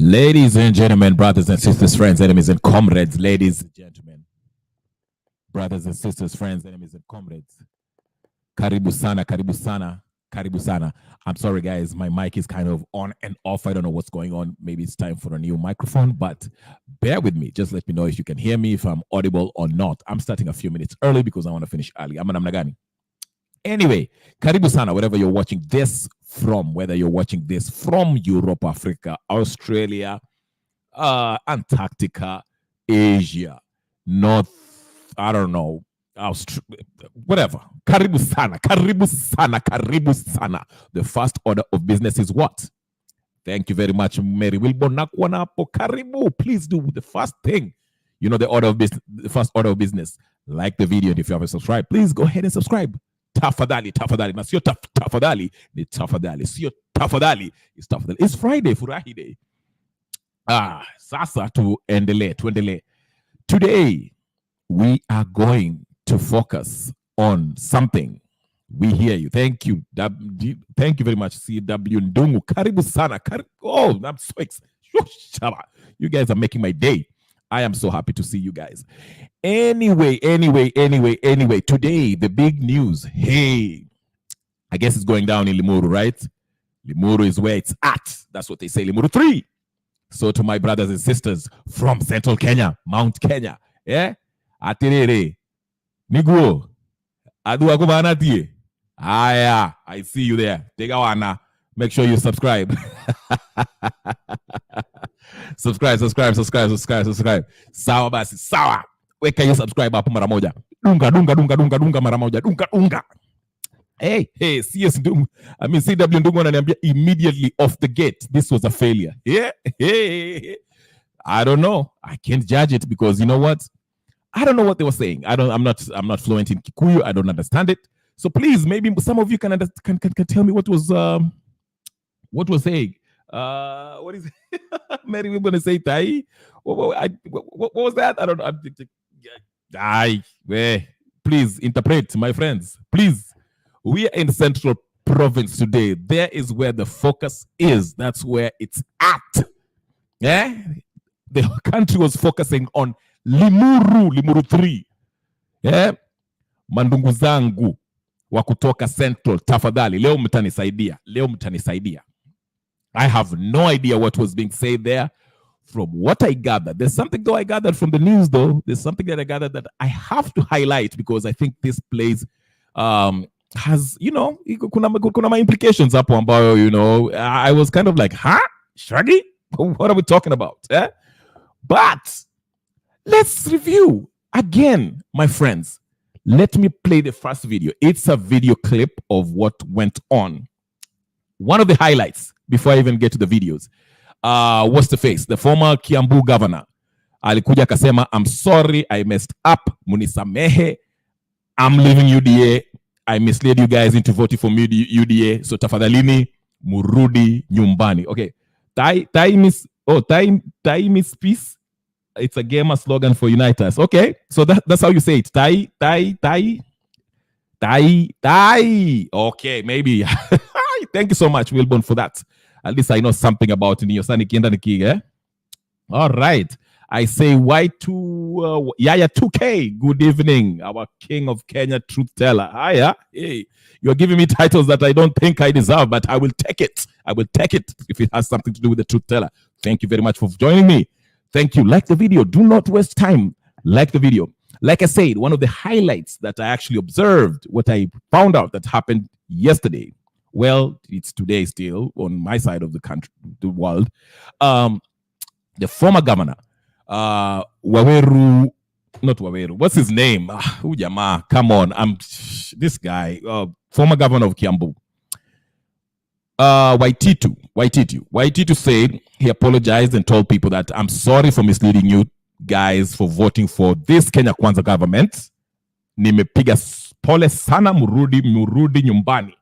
Ladies and gentlemen, brothers and sisters, friends, enemies and comrades, ladies and gentlemen, brothers and sisters, friends, enemies and comrades. Karibu sana, karibu sana, karibu sana. I'm sorry, guys, my mic is kind of on and off. I don't know what's going on. Maybe it's time for a new microphone, but bear with me. Just let me know if you can hear me, if I'm audible or not. I'm starting a few minutes early because I want to finish early. I'm namna gani. Anyway, karibu sana, wherever you're watching this from, whether you're watching this from Europe, Africa, Australia, Antarctica, Asia, North, I don't know, whatever. Karibu sana, karibu sana, karibu sana. The first order of business is what? Thank you very much, Mary Wilbon. Karibu. Please do the first thing. You know the order of business, the first order of business. Like the video, and if you haven't subscribed, please go ahead and subscribe. Tafadhali, tafadhali. Na sio tafadhali, ni tafadhali. Sio tafadhali, it's tafadhali. It's Friday, furahi day. Sasa tuendelee. Today, we are going to focus on something. We hear you. Thank you. Thank you very much, CW Ndungu. Karibu sana. Oh, I'm so excited. You guys are making my day. I am so happy to see you guys. Anyway, today, the big news. Hey, I guess it's going down in Limuru, right? Limuru is where it's at. That's what they say, Limuru 3. So to my brothers and sisters from Central Kenya, Mount Kenya, yeah? Atirere, Niguo, Adua Kubanatie. Yeah, I see you there. Tegawana. Make sure you subscribe. subscribe. Sawa basi, sawa. Weka hiyo subscribe hapo mara moja. Dunga mara moja. Dunga. Hey, CS Ndungu. I mean, CW Ndungu ananiambia immediately off the gate, this was a failure. Yeah. Hey. I don't know. I can't judge it because you know what? I don't know what they were saying. I'm not fluent in Kikuyu. I don't understand it. So please, maybe some of you can tell me what was saying. What is it? Mary, we're gonna say Tai. What was that? I don't know. Please interpret, my friends. Please. We are in Central Province today. There is where the focus is. That's where it's at. Yeah? The country was focusing on Limuru 3. Yeah? Mandungu zangu wa kutoka Central, tafadhali. Leo mtanisaidia. I have no idea what was being said there. From what I gathered, there's something though I gathered from the news though. There's something that I gathered that I have to highlight because I think this plays has, you know, kuna implications hapo ambayo, you know, I was kind of like, huh? Shaggy? What are we talking about? Eh? But let's review again, my friends. Let me play the first video. It's a video clip of what went on. One of the highlights, before I even get to the videos, what's the face? The former Kiambu governor. Alikuja akasema, I'm sorry, I messed up. Munisamehe. I'm leaving UDA. I misled you guys into voting for me UDA. So tafadhalini murudi nyumbani. Okay. Tai miss peace. It's a gamer slogan for Unite Us. Okay. So that's how you say it. Tai. Okay, maybe. Thank you so much, Wilbon, for that. At least I know something about Niyosani Kienda Niki, eh? All right. I say Y2 Yaya 2K. Good evening, our king of Kenya truth teller. Hiya. Hey, you're giving me titles that I don't think I deserve, but I will take it. I will take it if it has something to do with the truth teller. Thank you very much for joining me. Thank you. Like the video. Do not waste time. Like the video. Like I said, one of the highlights that I actually observed, what I found out that happened yesterday. Well, it's today still on my side of the country, the world. The former governor, Waweru, not Waweru, what's his name? Ujama, come on, this guy, former governor of Kiambu, Waititu said he apologized and told people that I'm sorry for misleading you guys for voting for this Kenya Kwanza government. Nimepiga pole sana, murudi nyumbani.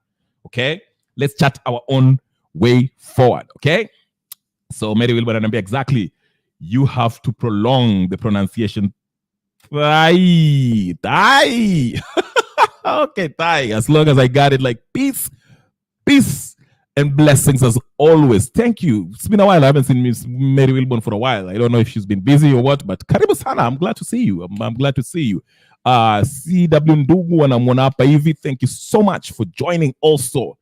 Okay, let's chat our own way forward. Okay, so Mary Wilbur anambia exactly. You have to prolong the pronunciation. Tai. Okay, Tai. As long as I got it like peace. and blessings as always. Thank you. It's been a while. I haven't seen Miss Mary Wilborn for a while. I don't know if she's been busy or what, but karibu sana. I'm glad to see you. I'm glad to see you. CW Ndugu anamwona hapa hivi. Thank you so much for joining also.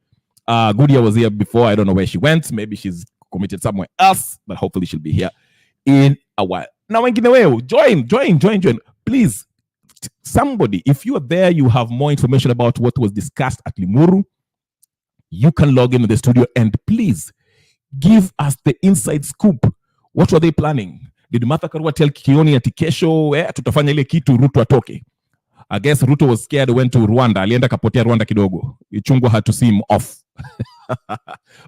Gudia was here before. I don't know where she went. Maybe she's committed somewhere else, but hopefully she'll be here in a while. Now, join. Please, somebody, if you are there, you have more information about what was discussed at Limuru, you can log into the studio and please give us the inside scoop. What were they planning? Did Martha Karua tell Kioni ati kesho tutafanya ile kitu Ruto atoke? I guess Ruto was scared, went to Rwanda. Alienda kapotea Rwanda kidogo. Ichungwa had to see him off.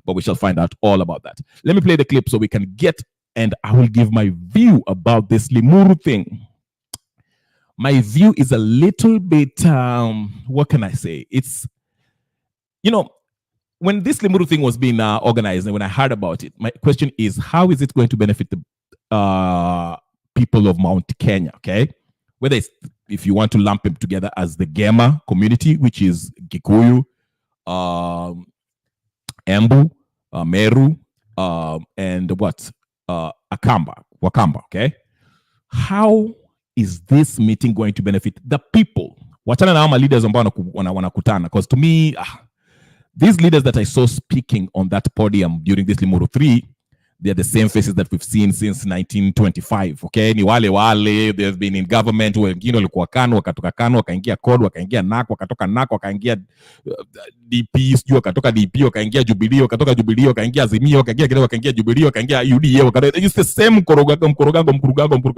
But we shall find out all about that. Let me play the clip so we can get, and I will give my view about this Limuru thing. My view is a little bit, what can I say? It's, when this Limuru thing was being organized and when I heard about it, my question is, how is it going to benefit the people of Mt Kenya, okay? Whether it's, if you want to lump them together as the Gema community, which is Gikuyu, Embu, Meru, and what? Wakamba, okay? How is this meeting going to benefit the people? Wachana na ama leaders ambao wanakutana, because to me, these leaders that I saw speaking on that podium during this Limuru 3, they're the same faces that we've seen since 1925, okay? Ni wale, they've been in government, wengine walikuwa KANU, wakatoka KANU, wakaingia CORD, wakaingia NAK, wakatoka NAK, wakaingia DP, sijui wakatoka DP, wakaingia Jubilee, wakatoka Jubilee, wakaingia Azimio, wakaingia Jubilee, wakaingia UDA, it's the same mkurugango.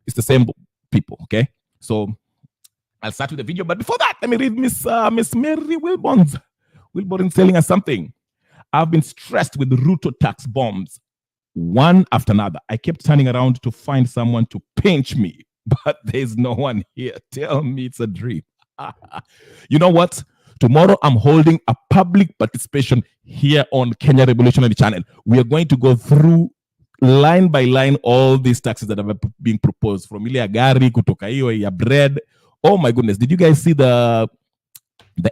It's the same people, okay? So I'll start with the video, but before that, let me read Miss Mary Wilborn telling us something. I've been stressed with the Ruto tax bombs, one after another. I kept turning around to find someone to pinch me, but there's no one here. Tell me it's a dream. You know what? Tomorrow I'm holding a public participation here on Kenya Revolutionary Channel. We are going to go through line by line all these taxes that are being proposed, from ile ya gari kutoka hiyo ya bread. Oh my goodness, did you guys see the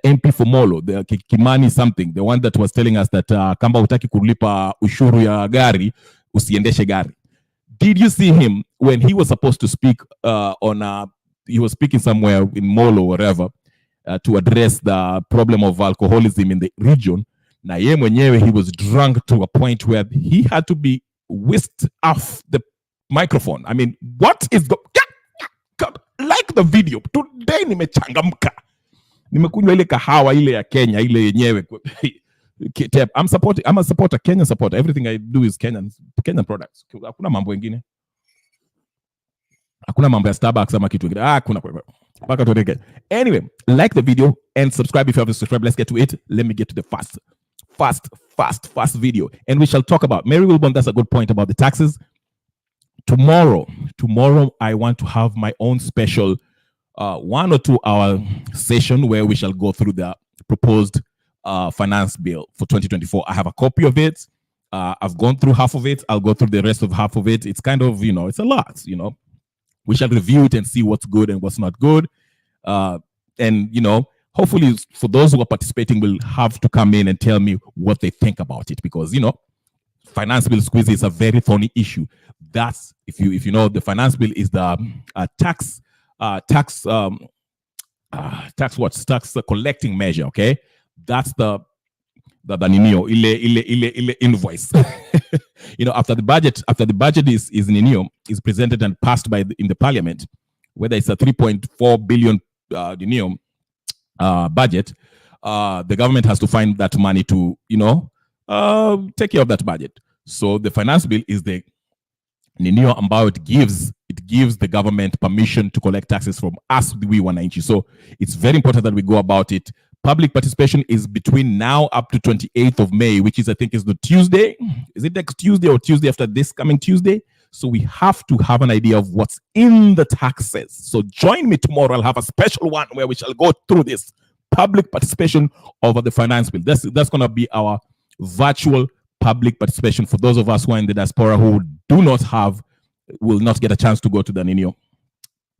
MP for Molo, the Kimani something, the one that was telling us that kamba utaki kulipa ushuru ya gari, usiendeshe gari? Did you see him when he was supposed to speak he was speaking somewhere in Molo or wherever to address the problem of alcoholism in the region? Na ye mwenyewe, he was drunk to a point where he had to be whisked off the microphone. I mean, what is like the video today? Nimechangamka, nimekunywa ile kahawa ile ya Kenya ile yenyewe. I'm a supporter, Kenyan supporter. Everything I do is Kenyan products. Hakuna mambo mengine, hakuna mambo ya Starbucks ama kitu kingine. Hakuna mpaka tueleke. Anyway, like the video and subscribe if you haven't subscribed. Let's get to it. Let me get to the fast video, and we shall talk about Mary Wilborn. That's a good point about the taxes. Tomorrow I want to have my own special 1 or 2 hour session where we shall go through the proposed finance bill for 2024. I have a copy of it. I've gone through half of it. I'll go through the rest of half of it. It's kind of, it's a lot, We shall review it and see what's good and what's not good. And, hopefully for those who are participating will have to come in and tell me what they think about it, because, finance bill squeeze is a very thorny issue. That's, if you know, the finance bill is the tax collecting measure, okay? That's the invoice. After the budget is is presented and passed in the parliament, whether it's a 3.4 billion budget, the government has to find that money to take care of that budget. So the finance bill is the ninio ambao it gives the government permission to collect taxes from us, we wananchi. So it's very important that we go about it. Public participation is between now up to 28th of May, which is, I think, is the Tuesday. Is it next Tuesday or Tuesday after this coming Tuesday? So we have to have an idea of what's in the taxes. So join me tomorrow. I'll have a special one where we shall go through this public participation over the finance bill. That's going to be our virtual public participation for those of us who are in the diaspora who will not get a chance to go to the Ninio.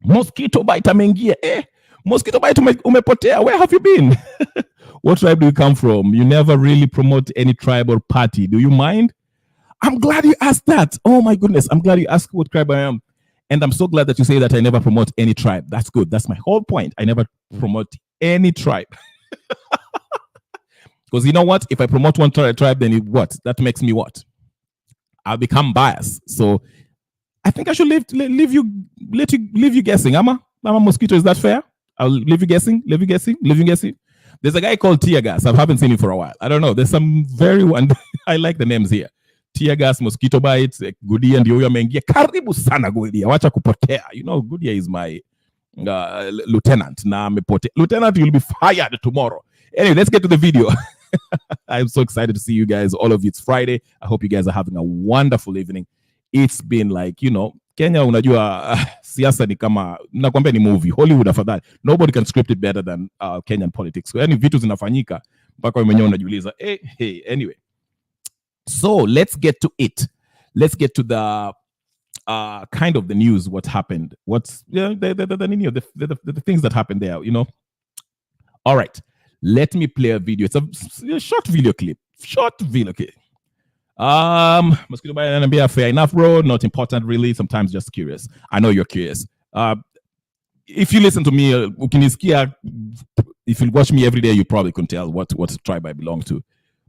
Mosquito bite amengia. Mosquito bite umepotea. Where have you been? What tribe do you come from? You never really promote any tribe or party. Do you mind? I'm glad you asked that. Oh my goodness. I'm glad you asked what tribe I am. And I'm so glad that you say that I never promote any tribe. That's good. That's my whole point. I never promote any tribe. Because you know what? If I promote one tribe, then what? That makes me what? I'll become biased. So I think I should leave you guessing. I'm a mosquito. Is that fair? I'll leave you guessing. There's a guy called Tear Gas. I haven't seen him for a while. I don't know. There's some very one. I like the names here. Tear Gas, Mosquito Bites, Goodia ndio huyo ameingia. Karibu sana Goodia. Wacha kupotea. You know, Goodia is my lieutenant. Na amepotea. Lieutenant, you'll be fired tomorrow. Anyway, let's get to the video. I'm so excited to see you guys. All of you. It's Friday. I hope you guys are having a wonderful evening. It's been like, you know, Kenya, unajua, siasa ni kama, nakwambia ni movie. Hollywood afadhali. Nobody can script it better than Kenyan politics. So, yani vitu zinafanyika, mpaka wewe mwenyewe unajiuliza. Hey, anyway. So, let's get to it. Let's get to the kind of the news, what happened. What's, the things that happened there, you know. All right. Let me play a video. It's a short video clip. Mosquito bite anambia fair enough, bro. Not important, really. Sometimes just curious. I know you're curious. If you listen to me, if you watch me every day, you probably can tell what tribe I belong to.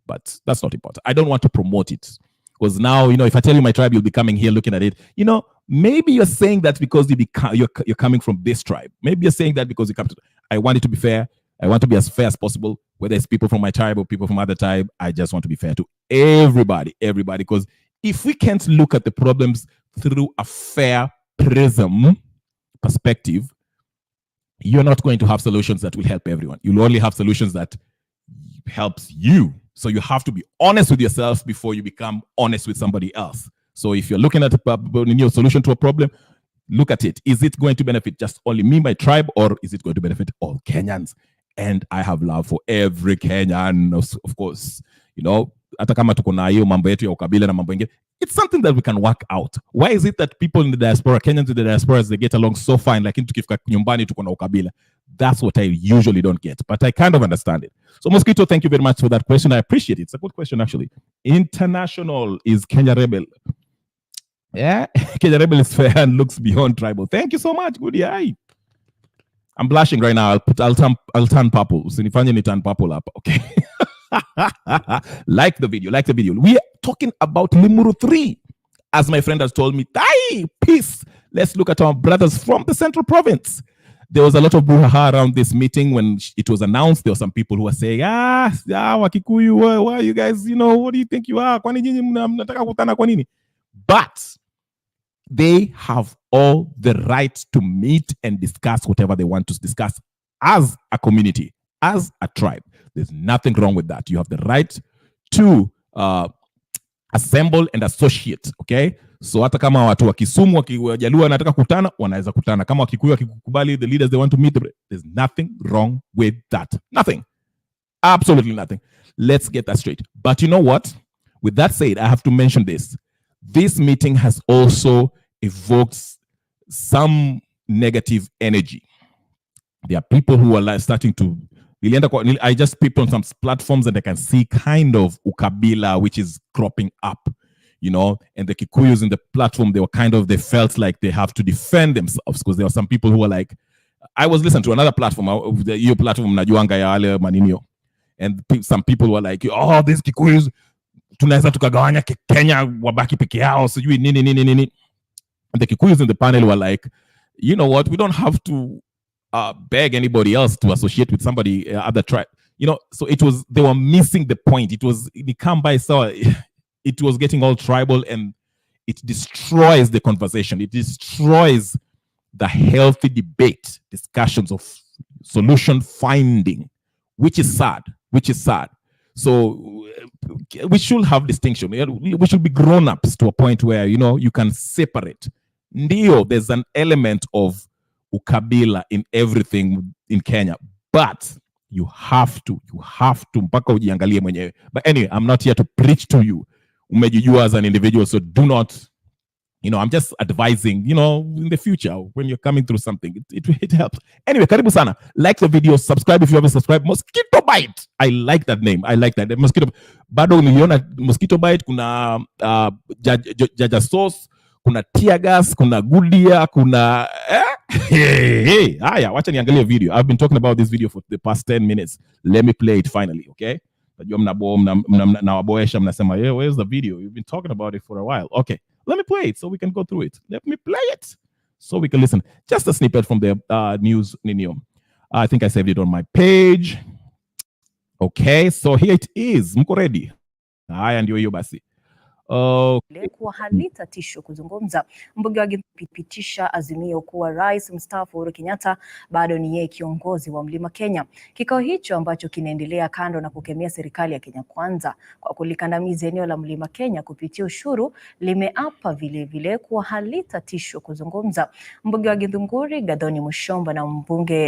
But that's not important. I don't want to promote it. Because now, you know, if I tell you my tribe, you'll be coming here looking at it. You know, maybe you're saying that because you're coming from this tribe. Maybe you're saying that because you come to. I want it to be fair. I want to be as fair as possible, whether it's people from my tribe or people from other tribe. I just want to be fair to everybody. Because if we can't look at the problems through a fair prism perspective, you're not going to have solutions that will help everyone. You'll only have solutions that helps you. So you have to be honest with yourself before you become honest with somebody else. So if you're looking at a solution to a problem, look at it. Is it going to benefit just only me, my tribe, or is it going to benefit all Kenyans? And I have love for every Kenyan, of course. You know, hata kama tuko na hiyo mambo yetu ya ukabila na mambo ingine, it's something that we can work out. Why is it that people in the diaspora, Kenyans in the diaspora, they get along so fine, like tukifika nyumbani tuko na ukabila? That's what I usually don't get, but I kind of understand it. So Mosquito, thank you very much for that question. I appreciate it. It's a good question, actually. International is Kenya Rebel. Yeah, Kenya Rebel is fair and looks beyond tribal. Thank you so much. Good eye. I'm blushing right now. I'll turn purple. Sinifanye ni turn purple up. Okay. Like the video. We are talking about Limuru 3. As my friend has told me, peace. Let's look at our brothers from the central province. There was a lot of brouhaha around this meeting when it was announced. There were some people who were saying, Wakikuyu, why you guys, you know, what do you think you are? But they have all the right to meet and discuss whatever they want to discuss as a community, as a tribe. There's nothing wrong with that. You have the right to assemble and associate, okay? So hata kama watu wa Kisumu, Wajaluo wanataka kutana, wanaweza kutana. Kama Wakikuyu wakikubali the leaders they want to meet, there's nothing wrong with that. Nothing. Absolutely nothing. Let's get that straight. But you know what? With that said, I have to mention this. This meeting has also evoked some negative energy. There are people who are starting to. I just peeped on some platforms and I can see kind of ukabila which is cropping up, you know. And the Kikuyus in the platform, they felt like they have to defend themselves because there were some people who were like, I was listening to another platform, your platform najuanga ya wale maninio, and some people were like, oh, these Kikuyus tunaweza tukagawanya Kenya wabaki peke yao sijui nini. And the Kikuyus in the panel were like, you know what, we don't have to beg anybody else to associate with somebody other tribe, you know. So they were missing the point. It was getting all tribal, and it destroys the conversation. It destroys the healthy debate, discussions of solution finding, which is sad. So we should have distinction. We should be grown-ups to a point where, you know, you can separate. Ndio, there's an element of ukabila in everything in Kenya, but you have to mpaka ujiangalie mwenyewe. But anyway, I'm not here to preach to you. Umejijua as an individual, so do not, I'm just advising, in the future when you're coming through something, it helps. Anyway, karibu sana. Like the video, subscribe if you haven't subscribed. Mosquito Bite. I like that name. I like that. Mosquito. Bado niliona Mosquito Bite, kuna jaja sauce, kuna tear gas, kuna Goodyear, kuna hey. Haya, wacha niangalie video. I've been talking about this video for the past 10 minutes. Let me play it finally, okay? Najua mnawaboesha mnasema, yeah, where's the video? You've been talking about it for a while. Okay. Let me play it so we can go through it. Let me play it so we can listen. Just a snippet from the news, Ninio. I think I saved it on my page. Okay, so here it is. Mko ready? Haya ndio hiyo basi. Kuwa halita tisho kuzungumza. Mbunge wa pitisha azimio kuwa rais mstaafu Uhuru Kenyatta bado ni yeye kiongozi wa Mlima Kenya. Kikao hicho ambacho kinaendelea kando na kukemea serikali ya Kenya Kwanza kwa kulikandamiza eneo la Mlima Kenya kupitia ushuru, limeapa vile kuwa halita tisho kuzungumza. Mbunge wa Githunguri Gathoni Mushomba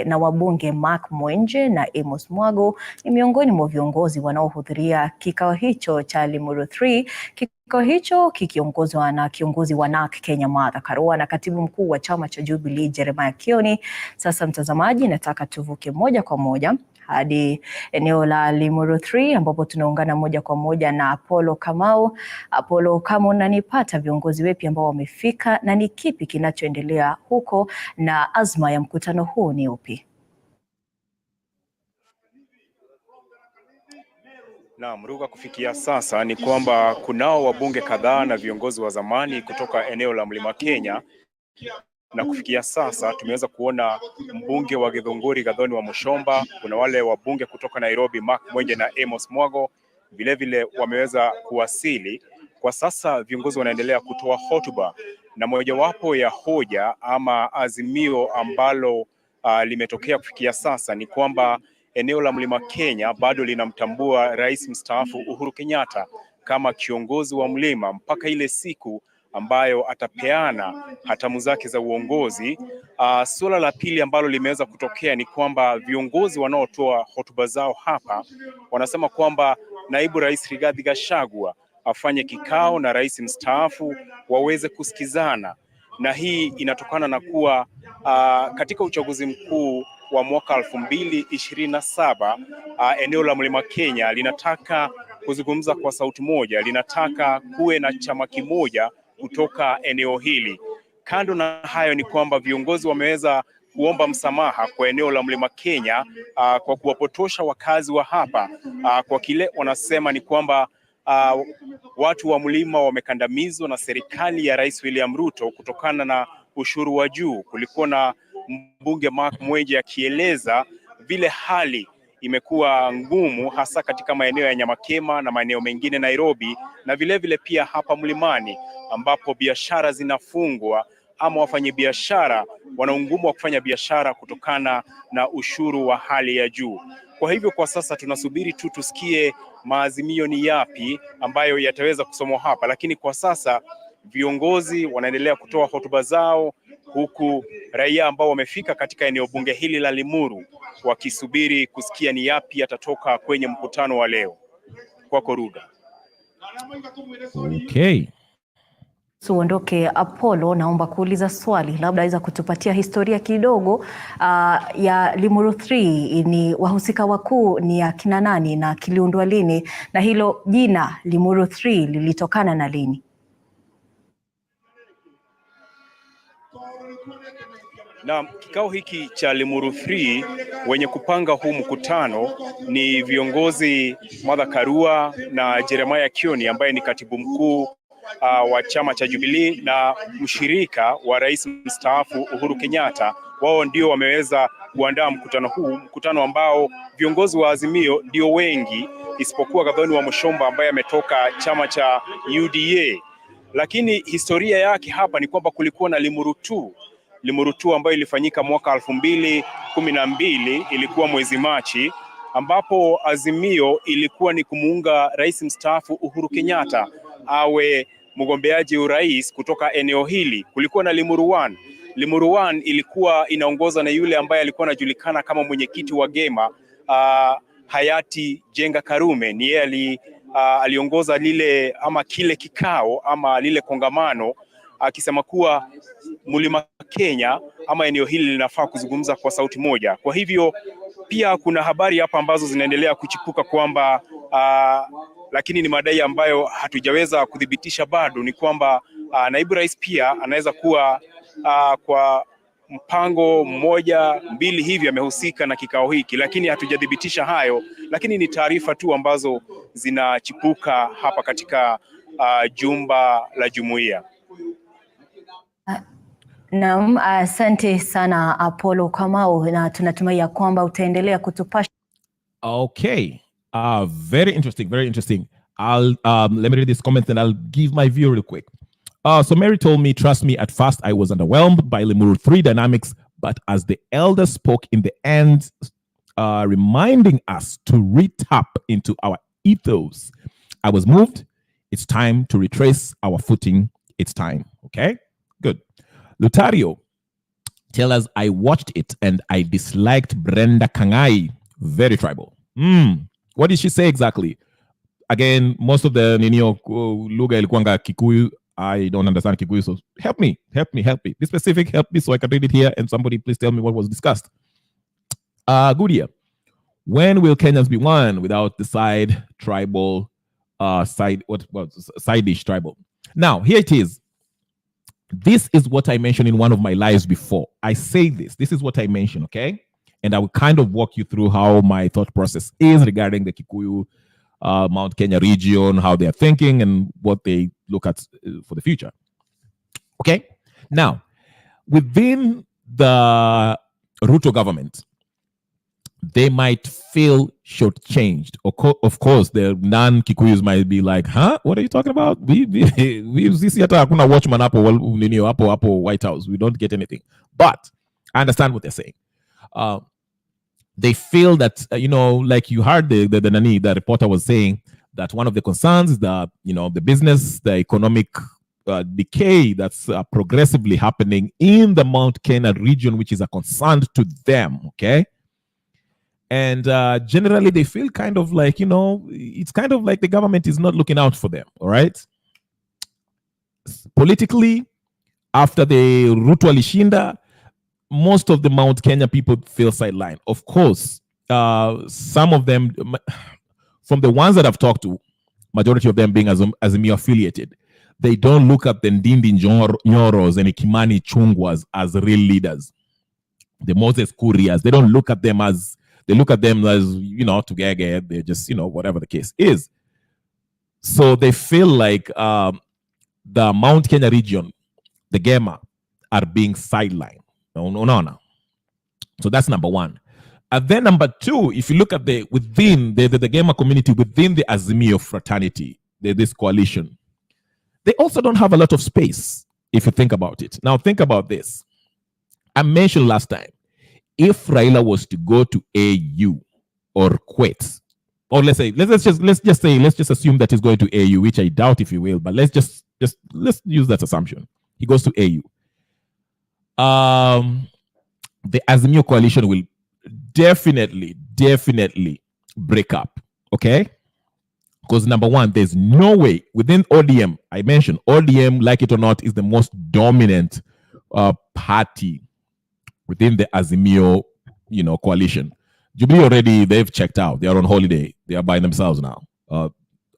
na wabunge Mark Mwenje na Amos Mwago ni miongoni mwa viongozi wanaohudhuria kikao hicho cha Limuru 3. Kikao hicho kikiongozwa na kiongozi wa Mt Kenyan Martha Karua na katibu mkuu wa chama cha Jubilee Jeremiah Kioni. Sasa mtazamaji, nataka tuvuke moja kwa moja hadi eneo la Limuru 3 ambapo tunaungana moja kwa moja na Apollo Kamau. Apollo, kama unanipata, viongozi wepi ambao wamefika na ni kipi kinachoendelea huko na azma ya mkutano huu ni upi? Na Mruga, kufikia sasa ni kwamba kunao wabunge kadhaa na viongozi wa zamani kutoka eneo la Mlima Kenya, na kufikia sasa tumeweza kuona mbunge wa Githunguri Gathoni wa Mushomba, kuna wale wabunge kutoka Nairobi Mark Mwenje na Amos Mwago vile wameweza kuwasili. Kwa sasa viongozi wanaendelea kutoa hotuba, na mojawapo ya hoja ama azimio ambalo limetokea kufikia sasa ni kwamba eneo la Mlima Kenya bado linamtambua rais mstaafu Uhuru Kenyatta kama kiongozi wa mlima mpaka ile siku ambayo atapeana hatamu zake za uongozi. Suala la pili ambalo limeweza kutokea ni kwamba viongozi wanaotoa hotuba zao hapa wanasema kwamba naibu rais Rigathi Gachagua afanye kikao na rais mstaafu waweze kusikizana, na hii inatokana na kuwa katika uchaguzi mkuu wa mwaka 2027 eneo la Mlima Kenya linataka kuzungumza kwa sauti moja, linataka kuwe na chama kimoja kutoka eneo hili. Kando na hayo ni kwamba viongozi wameweza kuomba msamaha kwa eneo la Mlima Kenya kwa kuwapotosha wakazi wa hapa kwa kile wanasema ni kwamba watu wa mlima wamekandamizwa na serikali ya Rais William Ruto kutokana na ushuru wa juu. Kulikuwa na mbunge Mark Mwenje akieleza vile hali imekuwa ngumu hasa katika maeneo ya Nyamakema na maeneo mengine Nairobi, na vile pia hapa mlimani ambapo biashara zinafungwa ama wafanyabiashara wana ugumu wa kufanya biashara kutokana na ushuru wa hali ya juu. Kwa hivyo kwa sasa tunasubiri tu tusikie maazimio ni yapi ambayo yataweza kusomwa hapa, lakini kwa sasa viongozi wanaendelea kutoa hotuba zao, huku raia ambao wamefika katika eneo bunge hili la Limuru wakisubiri kusikia ni yapi yatatoka kwenye mkutano wa leo. Kwako Ruga. Okay. Tuondoke Apollo, naomba kuuliza swali, labda aweza kutupatia historia kidogo ya Limuru 3. Ni wahusika wakuu ni akina nani na kiliundwa lini, na hilo jina Limuru 3 lilitokana na lini? Na kikao hiki cha Limuru 3 wenye kupanga huu mkutano ni viongozi Martha Karua na Jeremiah Kioni ambaye ni katibu mkuu wa chama cha Jubilee na mshirika wa rais mstaafu Uhuru Kenyatta. Wao ndio wameweza kuandaa mkutano huu, mkutano ambao viongozi wa Azimio ndio wengi isipokuwa Gathoni wa Mushomba ambaye ametoka chama cha UDA. Lakini historia yake hapa ni kwamba kulikuwa na Limuru 2 ambayo ilifanyika mwaka 2012, ilikuwa mwezi Machi, ambapo Azimio ilikuwa ni kumuunga rais mstaafu Uhuru Kenyatta awe mgombeaji urais kutoka eneo hili. Kulikuwa na Limuru 1. Limuru 1 ilikuwa inaongozwa na yule ambaye alikuwa anajulikana kama mwenyekiti wa Gema, hayati Jenga Karume. Ni yeye aliongoza lile ama kile kikao ama lile kongamano akisema kuwa Mlima Kenya ama eneo hili linafaa kuzungumza kwa sauti moja. Kwa hivyo pia kuna habari hapa ambazo zinaendelea kuchipuka kwamba lakini ni madai ambayo hatujaweza kudhibitisha bado, ni kwamba naibu rais pia anaweza kuwa kwa mpango mmoja mbili hivi amehusika na kikao hiki, lakini hatujadhibitisha hayo, lakini ni taarifa tu ambazo zinachipuka hapa katika jumba la jumuiya. Naam, asante sana Apollo Kamau, na tunatumai ya kwamba utaendelea kutupasha. Okay, very interesting, very interesting. Let me read this comment and I'll give my view real quick. So Mary told me, trust me, at first I was underwhelmed by Limuru 3 dynamics, but as the elder spoke in the end, reminding us to re-tap into our ethos, I was moved. It's time to retrace our footing. It's time. Okay, good. Lutario, tell us, I watched it and I disliked Brenda Kangai. Very tribal. What did she say exactly? Again, most of the lugha ilikuwanga Kikuyu. I don't understand Kikuyu, so help me. Be specific, help me so I can read it here, and somebody please tell me what was discussed. Gudia, when will Kenyans be one without the side dish tribal? Now, here it is. This is what I mentioned in one of my lives before. I say this is what I mentioned, okay? And I will kind of walk you through how my thought process is regarding the Kikuyu Mt Kenya region, how they are thinking and what they look at for the future. Okay? Now, within the Ruto government, they might feel shortchanged. Of course, the non-Kikuyus might be like, huh? What are you talking about? We see hakuna watchman hapo White House. We don't get anything. But I understand what they're saying. They feel that, like you heard the reporter was saying that one of the concerns is the business, the economic decay that's progressively happening in the Mt Kenyan region, which is a concern to them, okay? And generally they feel kind of like, it's kind of like the government is not looking out for them, all right? Politically, after the Ruto alishinda, most of the Mt Kenya people feel sidelined. Of course, some of them, from the ones that I've talked to, majority of them being Azimio affiliated, they don't look at the Ndindi Nyoros and Kimani Chungwas as real leaders. The Moses Kurias, they don't look at them as, they look at them as, together, they're just, whatever the case is. So they feel like the Mt Kenya region, the Gema, are being sidelined. No. So that's number one. And then number two, if you look at within the gamer community, within the Azimio fraternity, this coalition, they also don't have a lot of space, if you think about it. Now think about this. I mentioned last time, if Raila was to go to AU or quit, or let's just assume that he's going to AU, which I doubt if he will, but let's use that assumption. He goes to AU. The Azimio coalition will definitely break up, okay? Because number one, there's no way within ODM, I mentioned ODM, like it or not, is the most dominant party within the Azimio, coalition. Jubilee already, they've checked out. They are on holiday. They are by themselves now.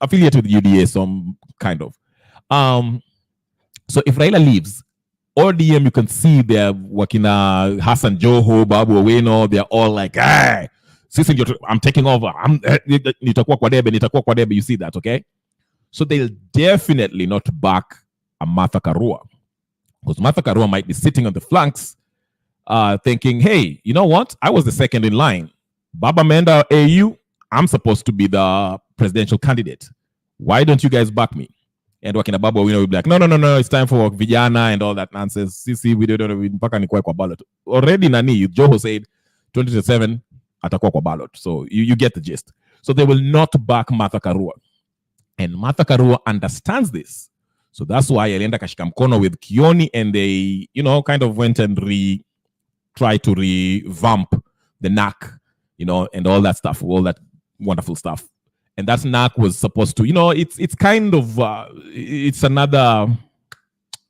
Affiliated with UDA, some kind of. So if Raila leaves, ODM, you can see they're working Hassan Joho, Babu Owino, they're all like, hey, I'm taking over. Nitakuwa kwa debe. You see that, okay? So they'll definitely not back a Martha Karua. Because Martha Karua might be sitting on the flanks thinking, hey, you know what? I was the second in line. Baba Menda AU, I'm supposed to be the presidential candidate. Why don't you guys back me? And Wakina Babu will be like, no, it's time for Vijana and all that nonsense. See, we don't mpaka nikwe kwa ballot. Already Joho said 2027 atakuwa kwa ballot. So you get the gist. So they will not back Martha Karua. And Martha Karua understands this. So that's why alienda kashika mkono with Kioni, and they, kind of went and tried to revamp the NAC, and all that stuff, all that wonderful stuff. And that NAC was supposed to, it's kind of, it's another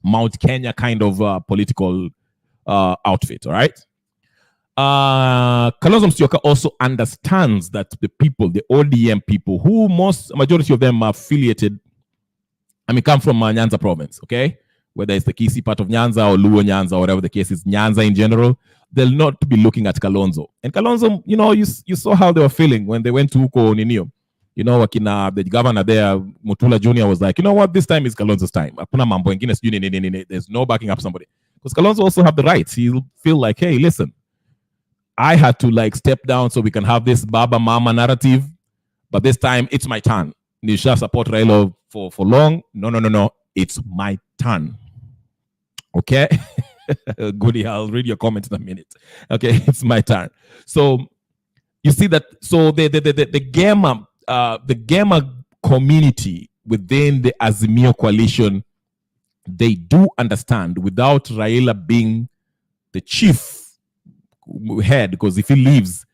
Mount Kenya kind of political outfit, all right? Kalonzo Musyoka also understands that the people, the ODM people, who majority of them are affiliated, come from Nyanza province, okay? Whether it's the Kisii part of Nyanza or Luo Nyanza or whatever the case is, Nyanza in general, they'll not be looking at Kalonzo. And Kalonzo, you saw how they were feeling when they went to Uko Ninio. The governor there, Mutula Jr. was like, you know what, this time is Kalonzo's time. There's no backing up somebody. Because Kalonzo also have the rights. He'll feel like, hey, listen, I had to step down so we can have this Baba Mama narrative, but this time it's my turn. Nisha support Raila for long. No. It's my turn. Okay? Goody, I'll read your comments in a minute. Okay, it's my turn. So you see that, so the Gema community within the Azimio coalition, they do understand without Raila being the chief head, because if he leaves,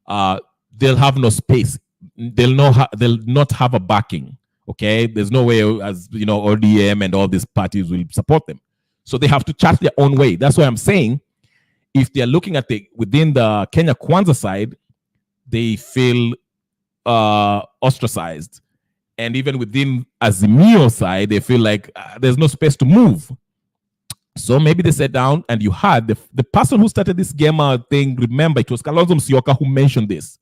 they'll have no space. They'll not have a backing. Okay, there's no way, as ODM and all these parties will support them. So they have to chart their own way. That's why I'm saying, if they're looking at within the Kenya Kwanza side, they feel ostracized, and even within Azimio side, they feel like there's no space to move. So maybe they sat down, and you had the person who started this Gema thing. Remember, it was Kalonzo Musyoka who mentioned this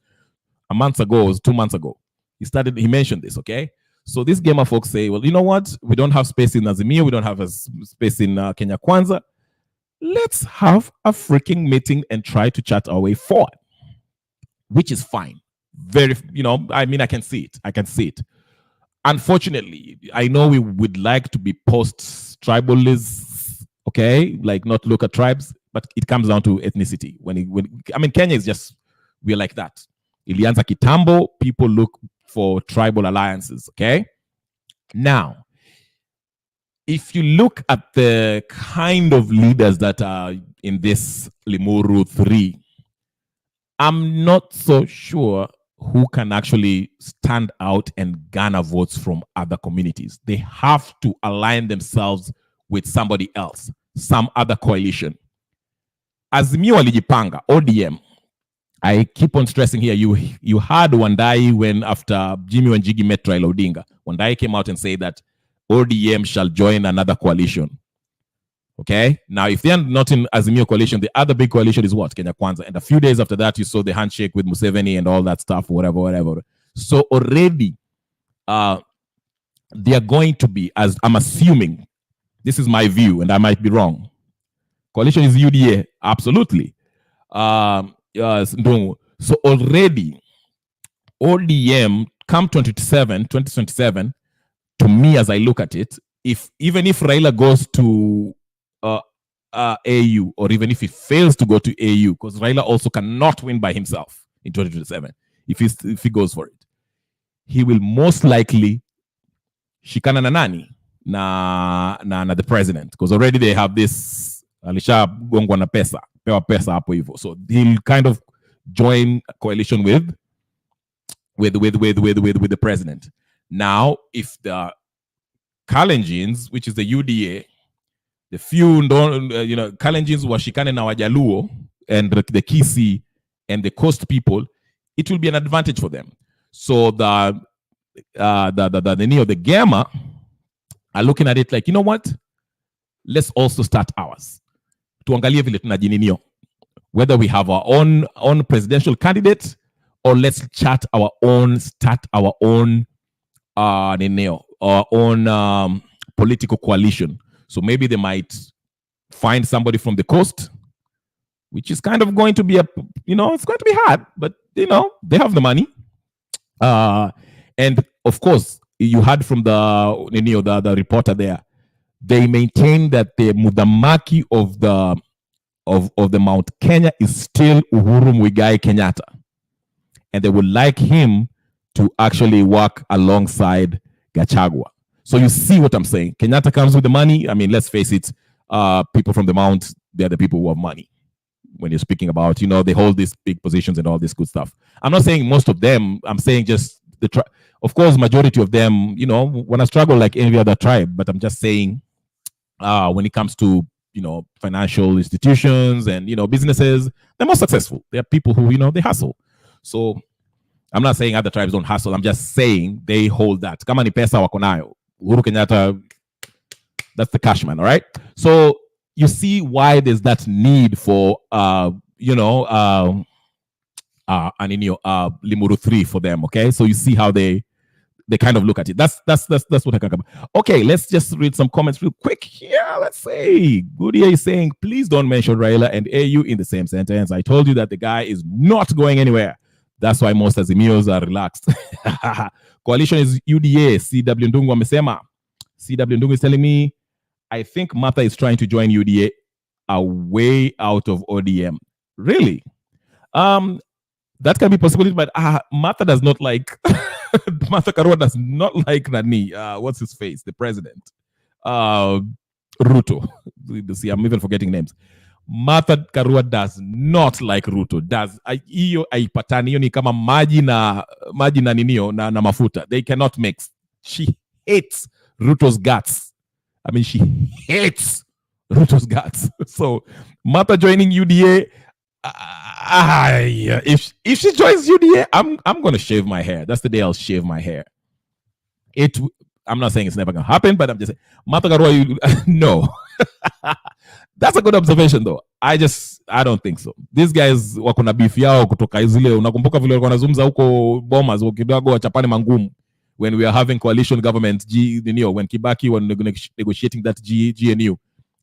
a month ago, or 2 months ago. He mentioned this, okay? So these Gema folks say, well, you know what? We don't have space in Azimio. We don't have a space in Kenya Kwanza. Let's have a freaking meeting and try to chat our way forward, which is fine. Very, I can see it. I can see it. Unfortunately, I know we would like to be post-tribalists, okay? Not look at tribes, but it comes down to ethnicity. Kenya is just, we're like that. Ilianza kitambo, people look for tribal alliances, okay? Now, if you look at the kind of leaders that are in this Limuru 3, I'm not so sure who can actually stand out and garner votes from other communities. They have to align themselves with somebody else, some other coalition. Azimio walijipanga, ODM. I keep on stressing here, you had Wandai when after Jimmy Wanjigi met Raila Odinga. Wandai came out and said that ODM shall join another coalition. Okay? Now, if they are not in Azimio coalition, the other big coalition is what? Kenya Kwanza. And a few days after that, you saw the handshake with Museveni and all that stuff, whatever. So already, they are going to be, as I'm assuming, this is my view, and I might be wrong. Coalition is UDA, absolutely. So already, ODM come 2027, to me, as I look at it, even if Raila goes to AU, or even if he fails to go to AU, because Raila also cannot win by himself in 2027, if he goes for it, he will most likely shikana na nani na the president, because already they have this alisha gongwa na pesa, pewa pesa hapo hivyo, so he'll kind of join a coalition with the president. Now, if the Kalenjins, which is the UDA, the few Kalenjins washikane na Wajaluo and the Kisii and the coast people, it will be an advantage for them. So the Gema are looking at it like, you know what? Let's also start ours. Tuangalie vile tunajininio. Whether we have our own presidential candidate, or let's start our own political coalition. So maybe they might find somebody from the coast, which is kind of going to be it's going to be hard, but they have the money. And of course, you heard from the reporter there, they maintain that the Mudamaki of the Mt Kenya is still Uhuru Muigai Kenyatta, and they would like him to actually work alongside Gachagua. So you see what I'm saying? Kenyatta comes with the money. Let's face it, people from the Mount, they're the people who have money. When you're speaking about, they hold these big positions and all this good stuff. I'm not saying most of them. I'm saying just of course, majority of them, want to struggle like any other tribe. But I'm just saying when it comes to financial institutions and businesses. They're more successful. They're people who they hustle. So I'm not saying other tribes don't hustle. I'm just saying they hold that. Kama ni pesa wako nayo. Uhuru Kenyatta, that's the cash man, all right? So you see why there's that need for Limuru 3 for them, okay? So you see how they kind of look at it. That's what I can come. Okay, let's just read some comments real quick here. Let's see. Goodyear is saying, please don't mention Raila and AU in the same sentence. I told you that the guy is not going anywhere. That's why most Azimios are relaxed. Coalition is UDA. CW Ndungu amesema. CW Ndungu is telling me, I think Martha is trying to join UDA a way out of ODM. Really? That can be possible, but Martha does not like Martha Karua does not like Nani. What's his face? The president. Ruto. See, I'm even forgetting names. Martha Karua does not like Ruto. Hiyo haipatani. Hiyo ni kama maji na ninio na mafuta. They cannot mix. She hates Ruto's guts. I mean, she hates Ruto's guts. So Martha joining UDA. If she joins UDA, I'm gonna shave my hair. That's the day I'll shave my hair. I'm not saying it's never gonna happen, but I'm just saying, Martha Karua, no. That's a good observation though. I don't think so. These guys wako na beef yao kutoka zile, unakumbuka vile walikuwa wanazungumza huko Bomas wakidogo wachapane mangumu when we are having coalition government when Kibaki was negotiating that GNU,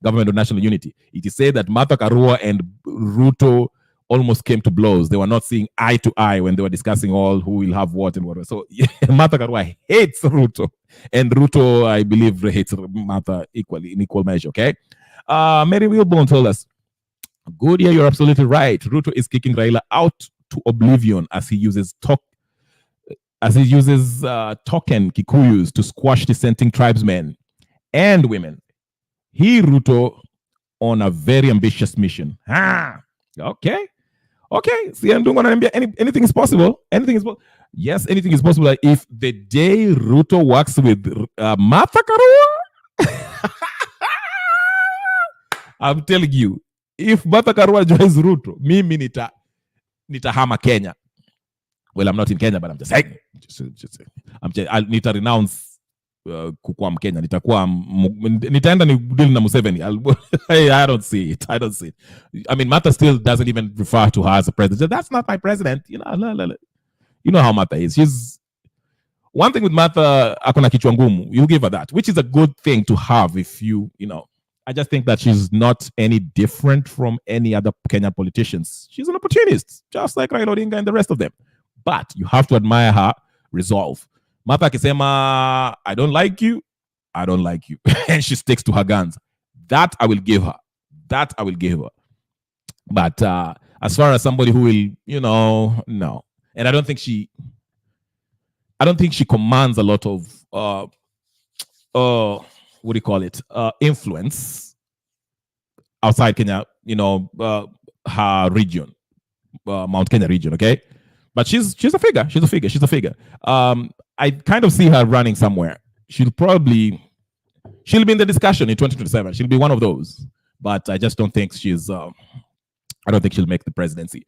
Government of National Unity. It is said that Martha Karua and Ruto almost came to blows. They were not seeing eye to eye when they were discussing all who will have what and whatever. So Martha Karua hates Ruto, and Ruto, I believe, hates Martha equally in equal measure. Okay. Mary Wilborn told us, Goodyear, you're absolutely right. Ruto is kicking Raila out to oblivion as he uses token Kikuyus to squash dissenting tribesmen and women. He, Ruto, on a very ambitious mission. Okay. See, I'm doing anything is possible. Anything is possible. Yes, anything is possible. If the day Ruto works with Martha Karua, I'm telling you, if Martha Karua joins Ruto, mimi nitahama Kenya. Well, I'm not in Kenya, but I'm just saying. I'll need to renounce kukua Mkenya. Nitaenda ni deal na Museveni. I don't see it. I mean, Martha still doesn't even refer to her as a president. That's not my president. You know how Martha is. She's one thing with Martha, akona kichwa ngumu. You give her that, which is a good thing to have if I just think that she's not any different from any other Kenyan politicians. She's an opportunist, just like Raila Odinga and the rest of them. But you have to admire her resolve. Martha akisema, I don't like you. And she sticks to her guns. That I will give her. But as far as somebody who will, no. And I don't think she commands a lot of what do you call it? Influence outside Kenya, her region, Mount Kenya region, okay? But she's a figure. I kind of see her running somewhere. She'll be in the discussion in 2027. She'll be one of those. But I just don't think I don't think she'll make the presidency.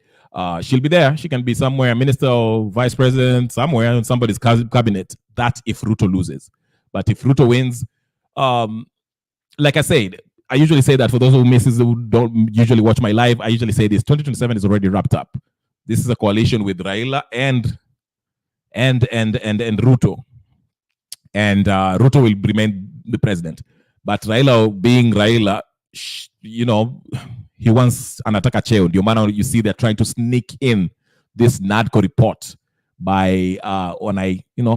She'll be there. She can be somewhere, minister or vice president, somewhere in somebody's cabinet. That if Ruto loses. But if Ruto wins, like I said, I usually say that for those who don't usually watch my live, I usually say this: 2027 is already wrapped up. This is a coalition with Raila and Ruto, and Ruto will remain the president. But Raila, being Raila, he wants anataka cheo. Ndio maana you see they're trying to sneak in this NADCO report by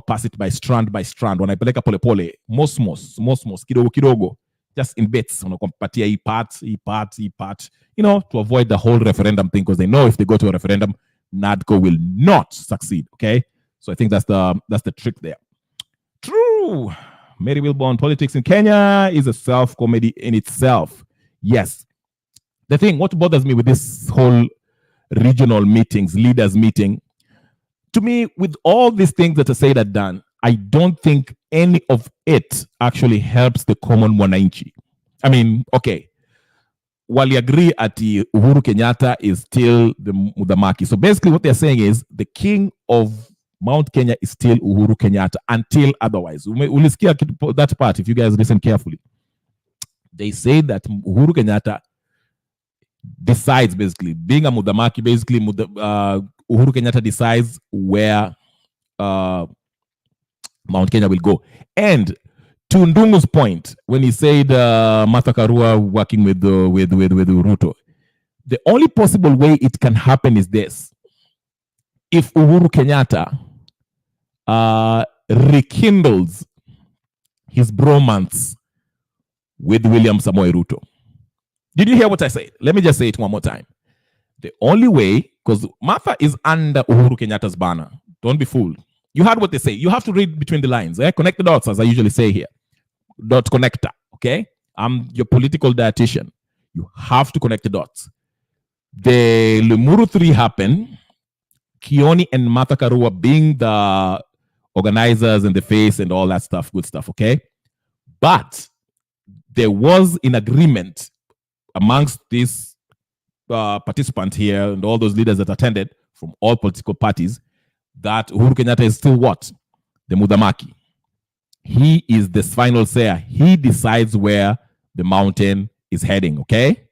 pass it by strand, wanaipeleka polepole, mosmos, kidogo, just in bits, unakompatia hii part, to avoid the whole referendum thing, because they know if they go to a referendum, NADCO will not succeed. Okay, so I think that's the trick there. True. Mary Wilborn, politics in Kenya is a self-comedy in itself. Yes. The thing, what bothers me with this whole regional meetings, leaders meeting, to me, with all these things that are said and done, I don't think any of it actually helps the common mwananchi. I mean, okay. Wali agree at the Uhuru Kenyatta is still the Mudamaki. So basically what they're saying is the king of Mount Kenya is still Uhuru Kenyatta until otherwise. We'll skip that part if you guys listen carefully. They say that Uhuru Kenyatta decides, basically, being a Mudamaki, basically Uhuru Kenyatta decides where Mount Kenya will go. And to Ndungu's point, when he said Martha Karua working with Ruto, the only possible way it can happen is this. If Uhuru Kenyatta rekindles his bromance with William Samoei Ruto. Did you hear what I said? Let me just say it one more time. The only way, because Martha is under Uhuru Kenyatta's banner. Don't be fooled. You heard what they say. You have to read between the lines. Connect the dots, as I usually say here. Dot connector, okay? I'm your political dietitian. You have to connect the dots. The Limuru 3 happened. Kioni and Martha Karua being the organizers and the face and all that stuff, good stuff, okay? But there was an agreement amongst these participants here and all those leaders that attended from all political parties that Uhuru Kenyatta is still what? The Mudamaki. He is the final sayer. He decides where the mountain is heading, okay?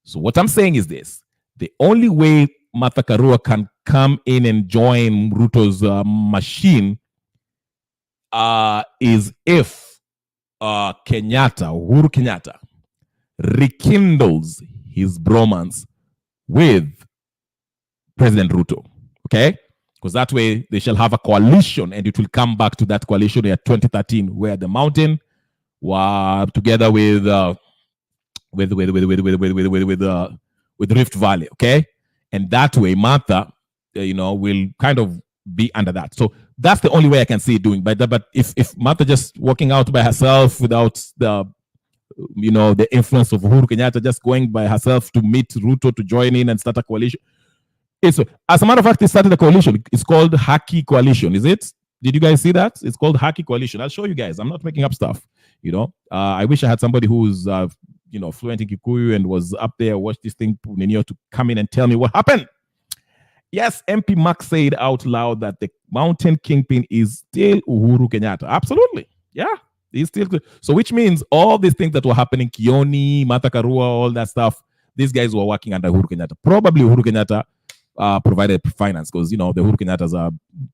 So what I'm saying is this. The only way Martha Karua can come in and join Ruto's machine is if Uhuru Kenyatta, rekindles his bromance with President Ruto, okay? Because that way they shall have a coalition, and it will come back to that coalition in 2013, where the mountain were together with Rift Valley, okay? And that way Martha, will kind of be under that. So that's the only way I can see it doing. But if Martha just walking out by herself without the influence of Uhuru Kenyatta, just going by herself to meet Ruto to join in and start a coalition. As a matter of fact, they started a coalition. It's called Haki Coalition. Is it? Did you guys see that? It's called Haki Coalition. I'll show you guys. I'm not making up stuff. I wish I had somebody who's fluent in Kikuyu and was up there, watched this thing, to come in and tell me what happened. Yes, MP Mark said out loud that the mountain kingpin is still Uhuru Kenyatta. Absolutely. Yeah. He's still good. So which means all these things that were happening, Kioni, Martha Karua, all that stuff, these guys were working under Uhuru Kenyatta. Probably Uhuru Kenyatta provided finance, because the Uhuru Kenyatta's are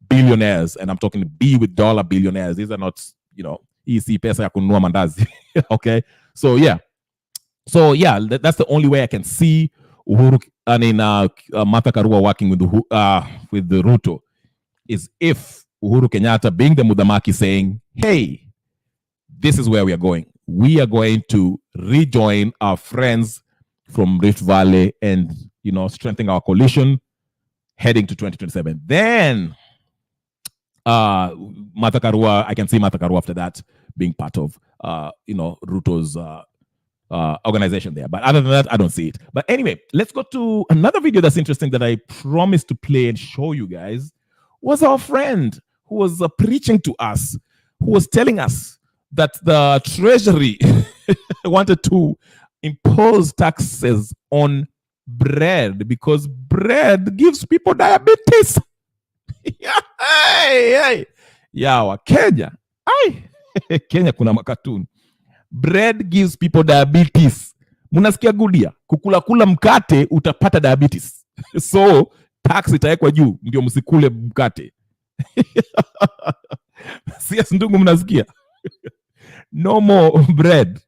billionaires, and I'm talking B with dollar billionaires. These are not EC pesa ya kununua mandazi. Okay, that's the only way I can see Martha Karua working with the Ruto, is if Uhuru Kenyatta, being the Mudamaki, saying, hey, this is where we are going. We are going to rejoin our friends from Rift Valley and strengthen our coalition heading to 2027. Then Martha Karua, I can see Martha Karua after that being part of Ruto's organization there. But other than that, I don't see it. But anyway, let's go to another video that's interesting that I promised to play and show you guys. Was our friend who was preaching to us, who was telling us that the Treasury wanted to impose taxes on bread because bread gives people diabetes. Kenya. Kenya kuna makatuni. Bread gives people diabetes. Munasikia gudia, kukula mkate utapata diabetes. So tax itawekwa juu ndio msikule mkate. Sias ndungu mnasikia. No more bread.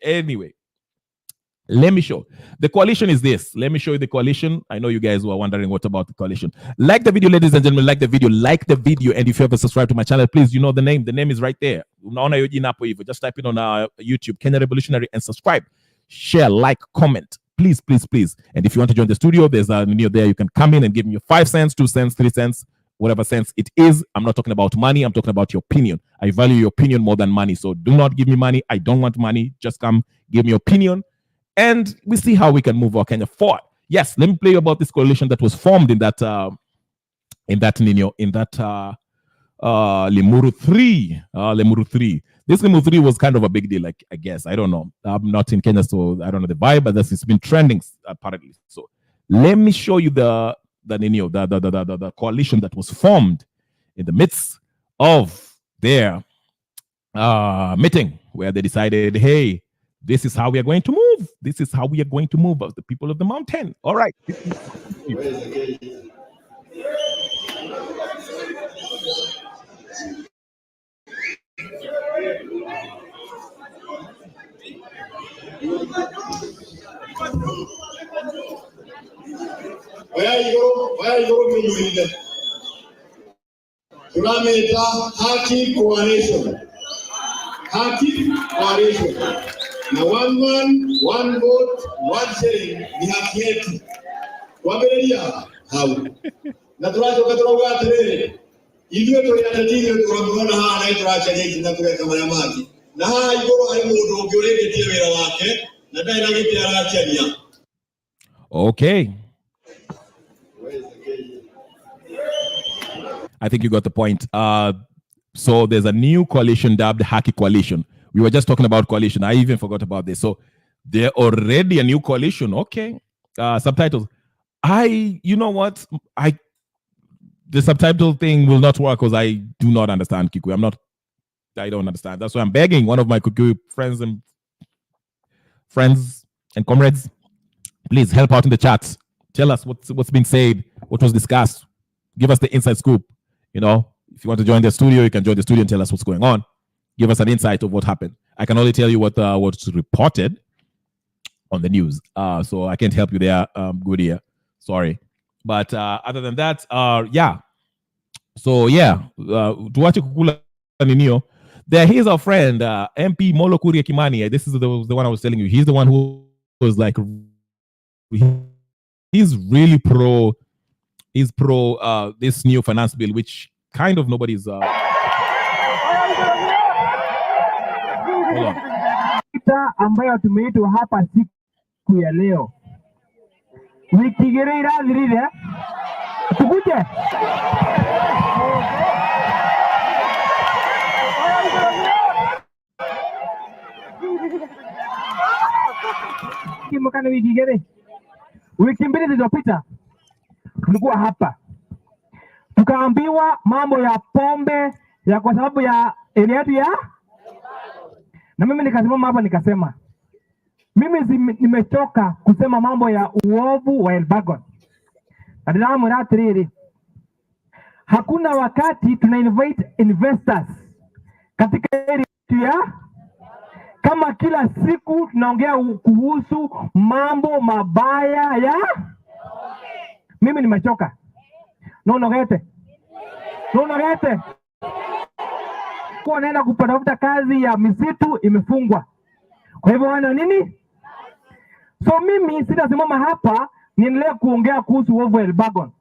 Anyway, let me show. The coalition is this. Let me show you the coalition. I know you guys were wondering what about the coalition. Like the video, ladies and gentlemen. Like the video. And if you haven't subscribed to my channel, please, the name. The name is right there. Just type it on YouTube, Kenya Revolutionary, and subscribe. Share, like, comment. Please, please, please. And if you want to join the studio, there's a menu there. You can come in and give me 5 cents, 2 cents, 3 cents, whatever cents it is. I'm not talking about money. I'm talking about your opinion. I value your opinion more than money. So do not give me money. I don't want money. Just come give me your opinion. And we see how we can move our Kenya forward. Yes, let me play about this coalition that was formed in that Limuru 3. Limuru 3. This Limuru 3 was kind of a big deal, like, I guess. I don't know. I'm not in Kenya, so I don't know the vibe, but it's been trending apparently. So let me show you the coalition that was formed in the midst of their meeting, where they decided, hey, this is how we are going to move. This is how we are going to move as the people of the mountain. All right. Haki coalition. Na one man, one vote, one shilling ni haki yetu. Waberia hau. Na tunachoka tunaoga atiriri. Ithwe tuli atatiri turamona haha na turacha nyingi na tureka mayamaki. Na haha igoro hari mundu ungi uregetie wira wake na ndai na giti arakiaria. Okay. I think you got the point. So there's a new coalition dubbed Haki Coalition. We were just talking about coalition. I even forgot about this. So they're already a new coalition. Okay. Subtitles. You know what? The subtitle thing will not work because I do not understand Kikuyu. I don't understand. That's why I'm begging one of my Kikuyu friends and comrades, please help out in the chat. Tell us what's been said, what was discussed. Give us the inside scoop. You know, if you want to join the studio, you can join the studio and tell us what's going on. Give us an insight of what happened. I can only tell you what's reported on the news. So I can't help you there, good ear. Sorry. But other than that, yeah. So yeah, tuache kukula ninio. Here's our friend, MP Molo Kuria Kimani. This is the one I was telling you. He's the one who was like, he's really pro this new finance bill, which kind of nobody's hold on. Ambayo tumeitwa hapa siku ya leo. Wiki gerera lile. Tukuje. Kimokana wiki gere. Wiki mbili zilizopita tulikuwa hapa. Tukaambiwa mambo ya pombe ya kwa sababu ya eneo yetu ya. Na mimi nikasimama hapa nikasema mimi nimechoka kusema mambo ya uovu wa Elbagon. Adalamu ratriri. Hakuna wakati tuna invite investors katika area ya kama kila siku tunaongea kuhusu mambo mabaya ya mimi nimechoka. No gete. Kwa naenda kupatafuta kazi ya misitu imefungwa. Kwa hivyo wana nini? So mimi sitasimama hapa niendelee kuongea kuhusu uovu wa Elbagon.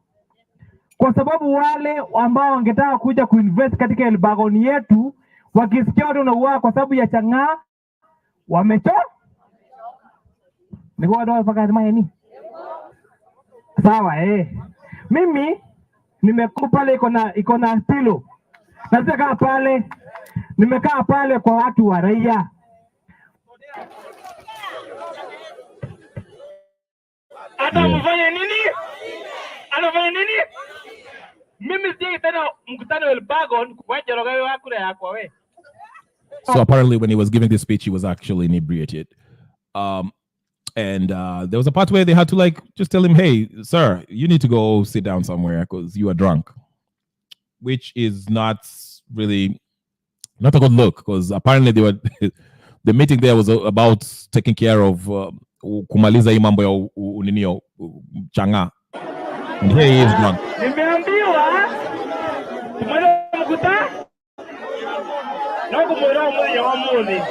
Kwa sababu wale ambao wangetaka kuja kuinvest katika Elbagon yetu wakisikia watu wanauawa kwa sababu ya chang'aa wamechoka. Niko watu wafaka sema nini? Sawa Mimi nimekuwa pale iko na pilo. Nataka pale nimekaa pale kwa watu wa raia. Anafanya nini? Mimi sije tena mkutano wa Elbagon kwa joroga wako ya kwa we. So apparently when he was giving this speech, he was actually inebriated. And there was a part where they had to just tell him, hey, sir, you need to go sit down somewhere because you are drunk. Which is not really not a good look because apparently the meeting there was about taking care of kumaliza hii mambo ya uninio changa. And here he is drunk. Nimeambiwa mkuta na kumwona mmoja wa mmoja.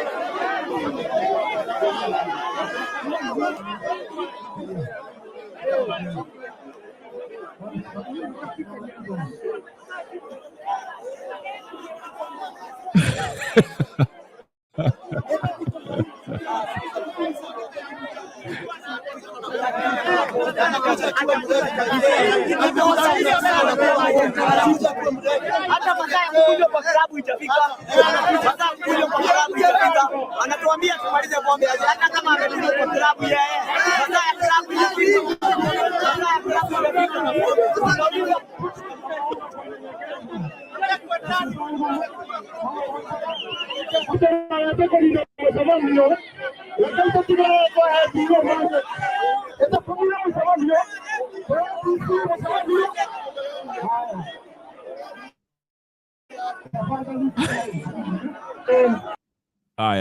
anatuambia tumalize pombe hata kama amepigwa kwa klabu yeye. Sasa ya klabu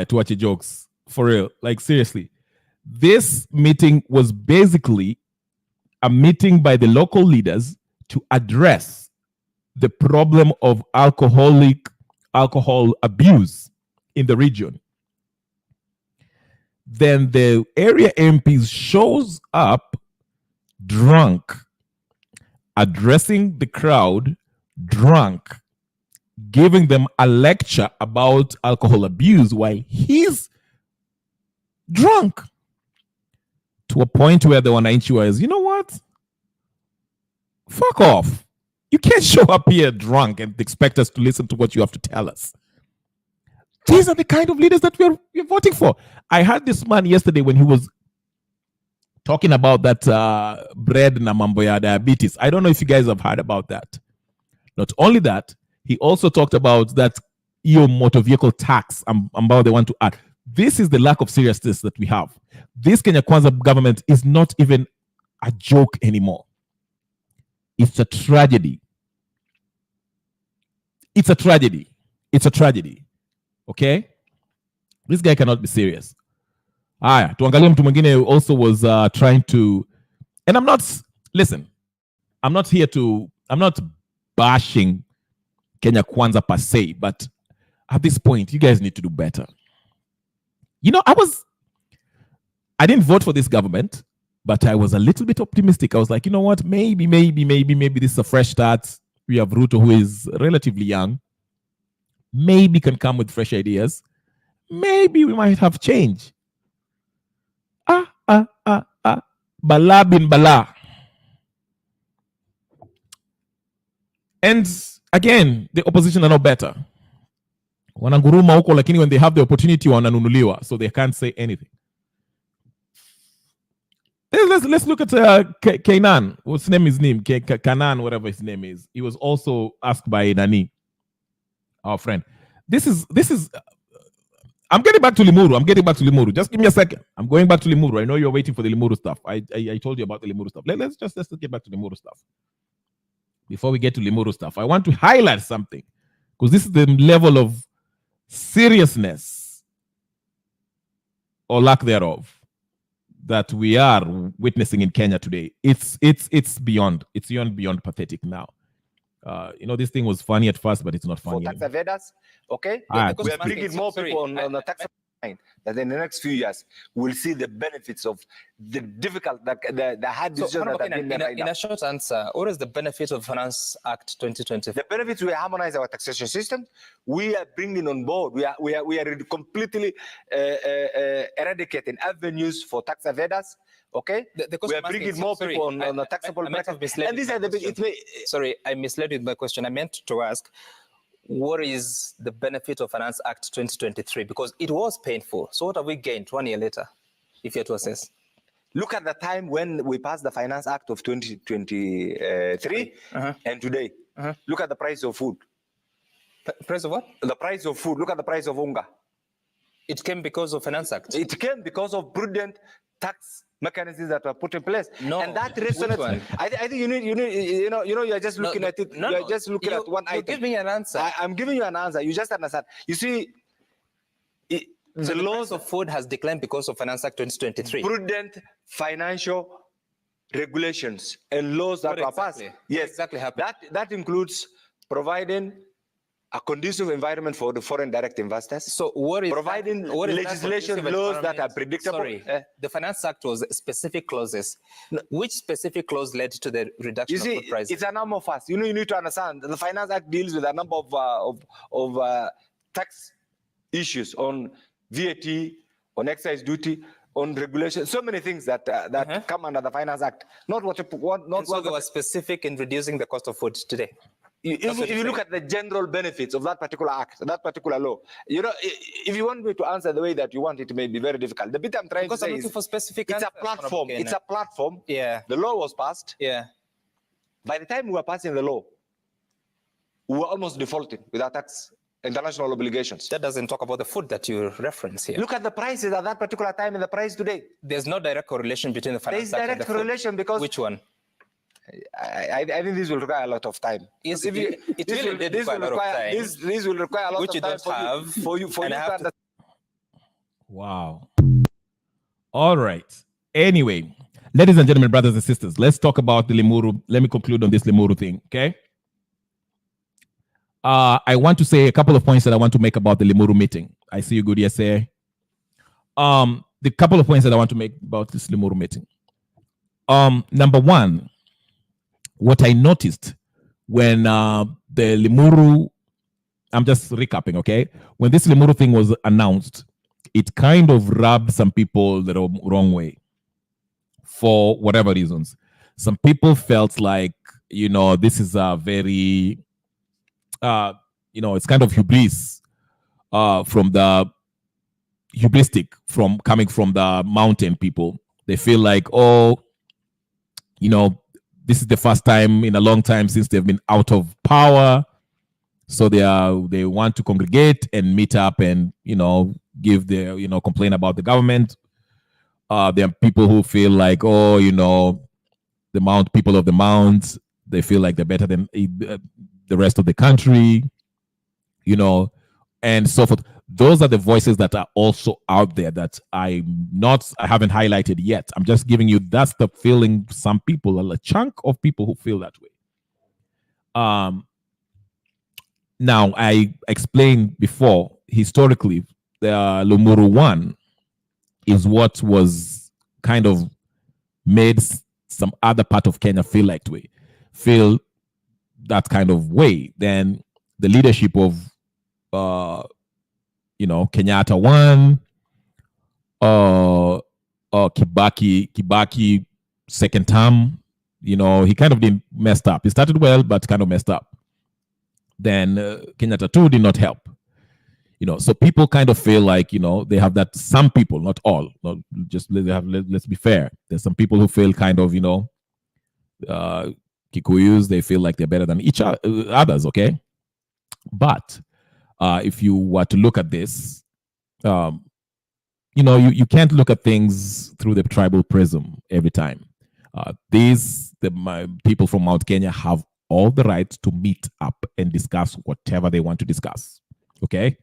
tuache jokes. For real. Like, seriously. This meeting was basically a meeting by the local leaders to address the problem of alcohol abuse in the region. Then the area MPs shows up drunk, addressing the crowd drunk, giving them a lecture about alcohol abuse while he's drunk, to a point where the wananchi was, you know what? Fuck off. You can't show up here drunk and expect us to listen to what you have to tell us. These are the kind of leaders that we're voting for. I heard this man yesterday when he was talking about that bread na mambo ya diabetes. I don't know if you guys have heard about that. Not only that, he also talked about that EU motor vehicle tax about they want to add. This is the lack of seriousness that we have. This Kenya Kwanza government is not even a joke anymore. It's a tragedy. It's a tragedy. It's a tragedy. Okay? This guy cannot be serious. Tuangalie mtu mwingine also was trying to, and I'm not bashing Kenya Kwanza per se, but at this point, you guys need to do better. You know, I didn't vote for this government, but I was a little bit optimistic. I was like, you know what, maybe this is a fresh start. We have Ruto, who is relatively young. Maybe can come with fresh ideas. Maybe we might have change. Bala bin Bala. And again, the opposition are no better. Wananguruma huko, lakini when they have the opportunity wananunuliwa, so they can't say anything. Let's look at Kenyan. What's his name? Kanan, whatever his name is. He was also asked by Nani, our friend. This is. I'm getting back to Limuru. Just give me a second. I'm going back to Limuru. I know you're waiting for the Limuru stuff. I told you about the Limuru stuff. Let's get back to Limuru stuff. Before we get to Limuru stuff, I want to highlight something, because this is the level of seriousness or lack thereof that we are witnessing in Kenya today. It's beyond pathetic now. This thing was funny at first, but it's not funny. For tax evaders, okay? We are bringing more people on the tax line, that in the next few years we'll see the benefits of the difficult, the hard decisions that have been made right now. In a short answer, what is the benefit of Finance Act 2020? The benefits, we harmonize our taxation system. We are bringing on board. We are completely eradicating avenues for tax evaders. Okay, we are bringing more people on the taxable bracket. And these are the big. Sorry, I misled with my question. I meant to ask, what is the benefit of Finance Act 2023? Because it was painful. So what have we gained 1 year later, if you had to assess? Look at the time when we passed the Finance Act of 2023 and today. Look at the price of food. Price of what? The price of food. Look at the price of unga. It came because of Finance Act. It came because of prudent tax mechanisms that were put in place. No, and that resonates. I think you need, you're just looking at it. You're just looking at one item. Give me an answer. I'm giving you an answer. You just understand. You see, the laws of food has declined because of Finance Act 2023. Prudent financial regulations and laws that were passed. Yes, exactly happened. That includes providing a conducive environment for the foreign direct investors. So what is providing legislation laws that are predictable? Sorry, the Finance Act was specific clauses. Which specific clause led to the reduction of food prices? It's a number of us. You need to understand the Finance Act deals with a number of tax issues on VAT, on excise duty, on regulation, so many things that come under the Finance Act. Not what so they were specific in reducing the cost of food today. if you look at the general benefits of that particular act, that particular law, you know, if you want me to answer the way that you want, it may be very difficult. The bit I'm trying to say is for specific it's a answers, platform. It's a platform. Yeah. The law was passed. Yeah. By the time we were passing the law, we were almost defaulting with our tax international obligations. That doesn't talk about the food that you reference here. Look at the prices at that particular time and the price today. There's no direct correlation between the finance There is act and direct the food. correlation because Which one? I think this will require a lot of time. This will require a lot of time. This will require a lot Which of you time don't have, for you to understand. Wow. All right. Anyway, ladies and gentlemen, brothers and sisters, let's talk about the Limuru. Let me conclude on this Limuru thing, okay? I want to say a couple of points that I want to make about the Limuru meeting. I see you good, yes, sir. The couple of points that I want to make about this Limuru meeting. Number one, what I noticed when the Limuru, I'm just recapping, okay? When this Limuru thing was announced, it kind of rubbed some people the wrong way for whatever reasons. Some people felt like, you know, this is a very, you know, it's kind of hubris from the hubristic from coming from the mountain people. They feel like, oh, you know, this is the first time in a long time since they've been out of power. So they want to congregate and meet up and, you know, give their, you know, complain about the government. There are people who feel like, oh, you know, the people of the mounts, they feel like they're better than the rest of the country, you know, and so forth. Those are the voices that are also out there that I haven't highlighted yet. I'm just giving you, that's the feeling some people, a chunk of people who feel that way. Now, I explained before, historically, the Limuru 1 is what was kind of made some other part of Kenya feel that kind of way. Then the leadership of you know, Kenyatta 1, Kibaki second term, you know, he kind of didn't messed up. He started well, but kind of messed up. Then Kenyatta 2 did not help. You know, so people kind of feel like, you know, they have that, some people, not all, not just let's be fair. There's some people who feel kind of, you know, Kikuyus, they feel like they're better than each others, okay? But if you were to look at this, you know, you can't look at things through the tribal prism every time. My people from Mount Kenya have all the right to meet up and discuss whatever they want to discuss, okay?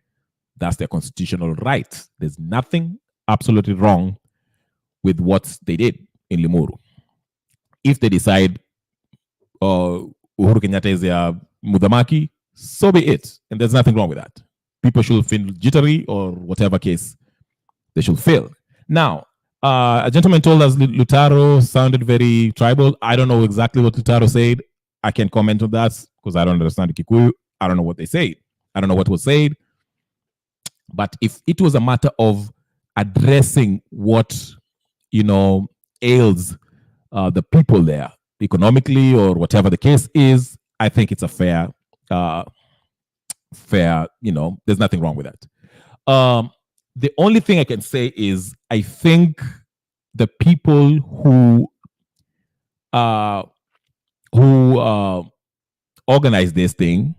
That's their constitutional right. There's nothing absolutely wrong with what they did in Limuru. If they decide Uhuru Kenyatta is a Mudamaki, so be it. And there's nothing wrong with that. People should feel jittery or whatever case they should feel. Now, a gentleman told us Lutaro sounded very tribal. I don't know exactly what Lutaro said. I can't comment on that because I don't understand the Kikuyu. I don't know what they said. I don't know what was said. But if it was a matter of addressing what, you know, ails the people there economically or whatever the case is, I think it's a fair, you know, there's nothing wrong with that. The only thing I can say is I think the people who organize this thing,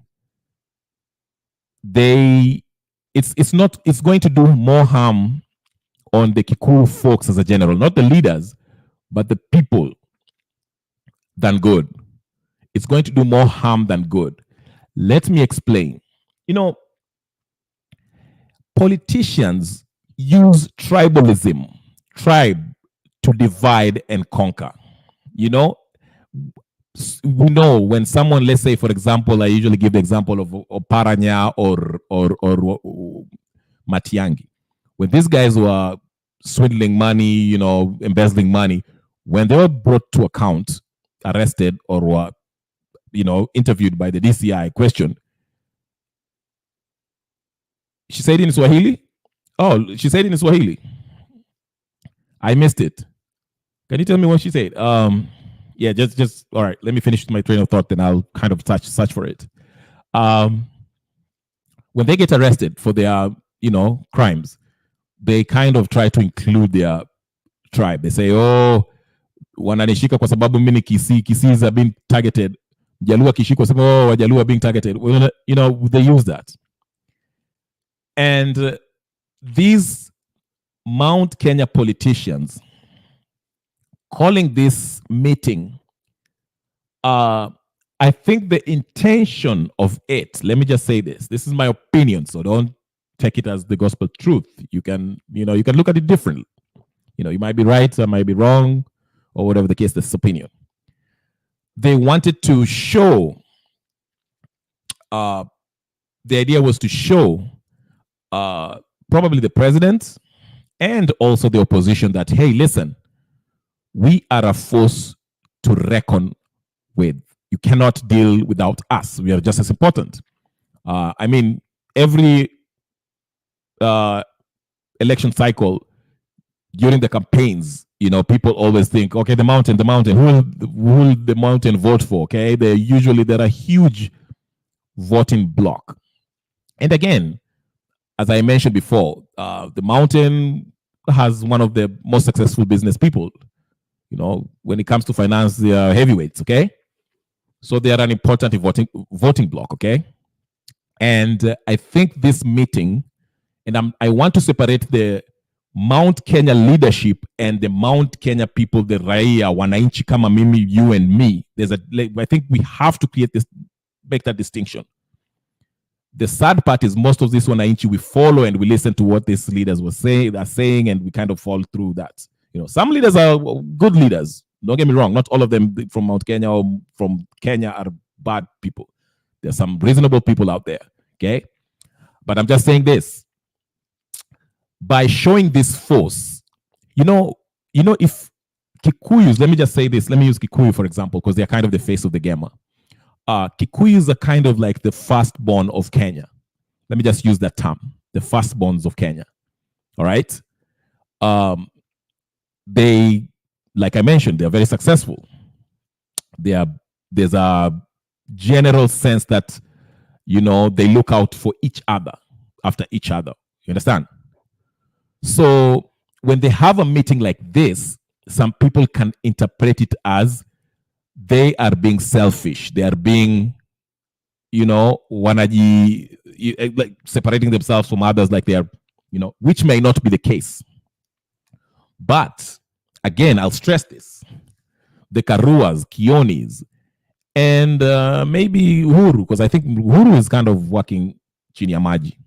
it's going to do more harm on the Kikuyu folks as a general, not the leaders, but the people, than good. It's going to do more harm than good. Let me explain. You know, politicians use tribalism, to divide and conquer. You know, we know when someone, let's say, for example, I usually give the example of Paranya or Matiangi. When these guys were swindling money, you know, embezzling money, when they were brought to account, arrested, or were, you know, interviewed by the DCI, questioned, she said in Swahili? Oh, she said in Swahili. I missed it. Can you tell me what she said? Yeah, just all right. Let me finish my train of thought, then I'll kind of search for it. When they get arrested for their, crimes, they kind of try to include their tribe. They say, oh, wananishika kwa sababu mimi Kisiis are being targeted. Jaluo akishikwa sema, oh, Wajaluo are being targeted. Well, they use that. And these Mount Kenya politicians calling this meeting, I think the intention of it, let me just say this is my opinion, so don't take it as the gospel truth. You can look at it differently. You might be right, I might be wrong, or whatever the case, this opinion. They wanted to show, the idea was to show probably the president and also the opposition that, hey, listen, we are a force to reckon with. You cannot deal without us. We are just as important. Every election cycle during the campaigns, people always think, okay, the mountain, who will the mountain vote for? Okay, there are huge voting block. And again, as I mentioned before, the mountain has one of the most successful business people. When it comes to finance, they are heavyweights. Okay, so they are an important voting block. Okay, and I think this meeting, and I want to separate the Mount Kenya leadership and the Mount Kenya people, the raia, wananchi kama mimi, you and me. I think we have to make that distinction. The sad part is most of this wananchi, we follow and we listen to what these leaders are saying, and we kind of fall through that. Some leaders are good leaders. Don't get me wrong. Not all of them from Mount Kenya or from Kenya are bad people. There's some reasonable people out there. Okay. But I'm just saying this. By showing this force, if Kikuyus, let me just say this, let me use Kikuyu for example, because they're kind of the face of the gamer. Kikuyus are kind of like the firstborn of Kenya. Let me just use that term, the firstborns of Kenya. All right. They, like I mentioned, they're very successful. There's a general sense that, they look out for each other, after each other. You understand? So when they have a meeting like this, some people can interpret it as they are being selfish. They are being, like separating themselves from others, like they are, which may not be the case. But again, I'll stress this. The Karuas, Kionis, and maybe Uhuru, because I think Uhuru is kind of working chini ya maji.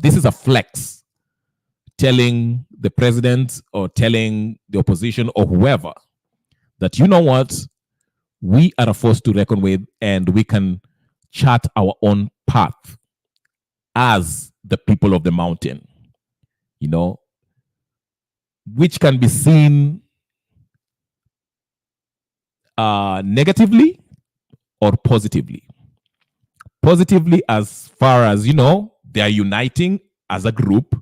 This is a flex, telling the president or telling the opposition or whoever that, you know what, we are a force to reckon with, and we can chart our own path as the people of the mountain, which can be seen negatively or positively. Positively, as far as, they are uniting as a group,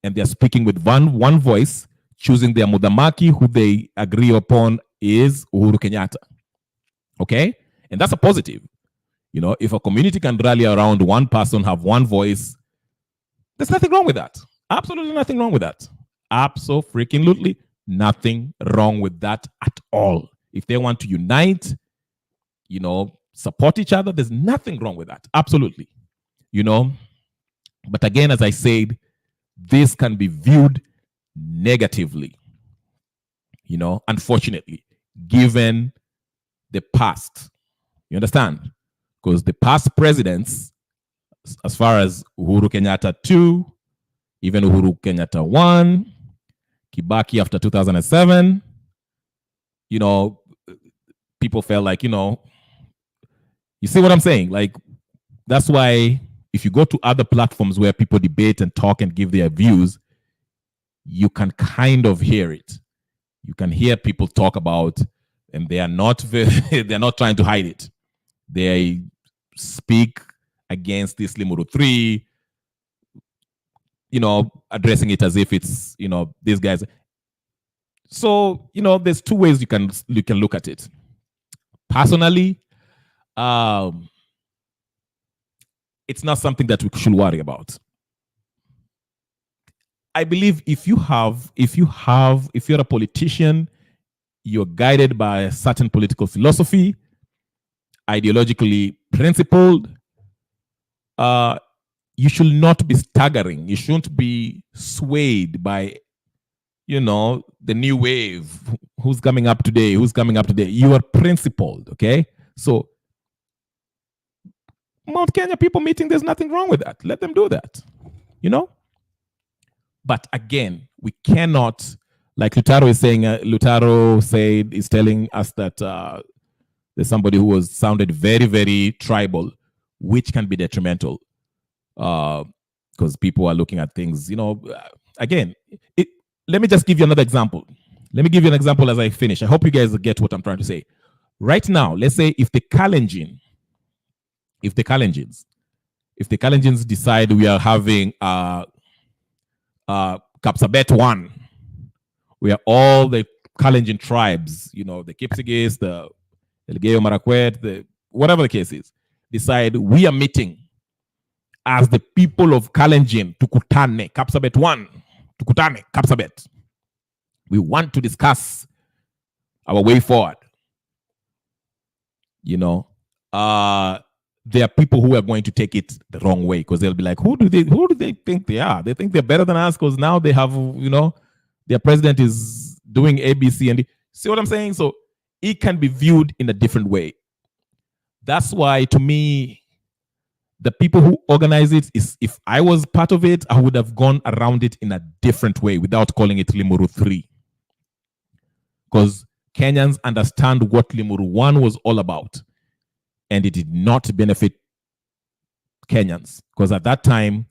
and they're speaking with one voice, choosing their mudamaki, who they agree upon is Uhuru Kenyatta. Okay? And that's a positive. If a community can rally around one person, have one voice, there's nothing wrong with that. Absolutely nothing wrong with that. Absolutely nothing wrong with that at all. If they want to unite, support each other, there's nothing wrong with that. Absolutely. But again, as I said, this can be viewed negatively, unfortunately, given the past. You understand? Because the past presidents, as far as Uhuru Kenyatta 2, even Uhuru Kenyatta 1, Kibaki after 2007, people felt like, you see what I'm saying? Like, that's why if you go to other platforms where people debate and talk and give their views, you can kind of hear it. You can hear people talk about, and they are not they're not trying to hide it. They speak against this Limuru 3, addressing it as if it's, these guys. So, there's two ways you can look at it. Personally, it's not something that we should worry about. I believe if you're a politician, you're guided by a certain political philosophy, ideologically principled, you should not be staggering. You shouldn't be swayed by, the new wave. Who's coming up today? You are principled, okay? So, Mount Kenya people meeting, there's nothing wrong with that. Let them do that, But again, we cannot, like Lutaro is saying, is telling us that there's somebody who sounded very, very tribal, which can be detrimental because people are looking at things, again, let me just give you another example. Let me give you an example as I finish. I hope you guys get what I'm trying to say. Right now, let's say if the Kalenjins decide we are having Kapsabet 1, where all the Kalenjin tribes, the Kipsigis, the Elgeyo Marakwet, whatever the case is, decide we are meeting as the people of Kalenjin, Tukutane, Kapsabet 1, Tukutane, Kapsabet. We want to discuss our way forward. There are people who are going to take it the wrong way because they'll be like, who do they think they are? They think they're better than us because now they have, their president is doing A, B, C, and D. See what I'm saying? So it can be viewed in a different way. That's why, to me, the people who organize it, if I was part of it, I would have gone around it in a different way without calling it Limuru 3. Because Kenyans understand what Limuru 1 was all about. And it did not benefit Kenyans. Because at that time,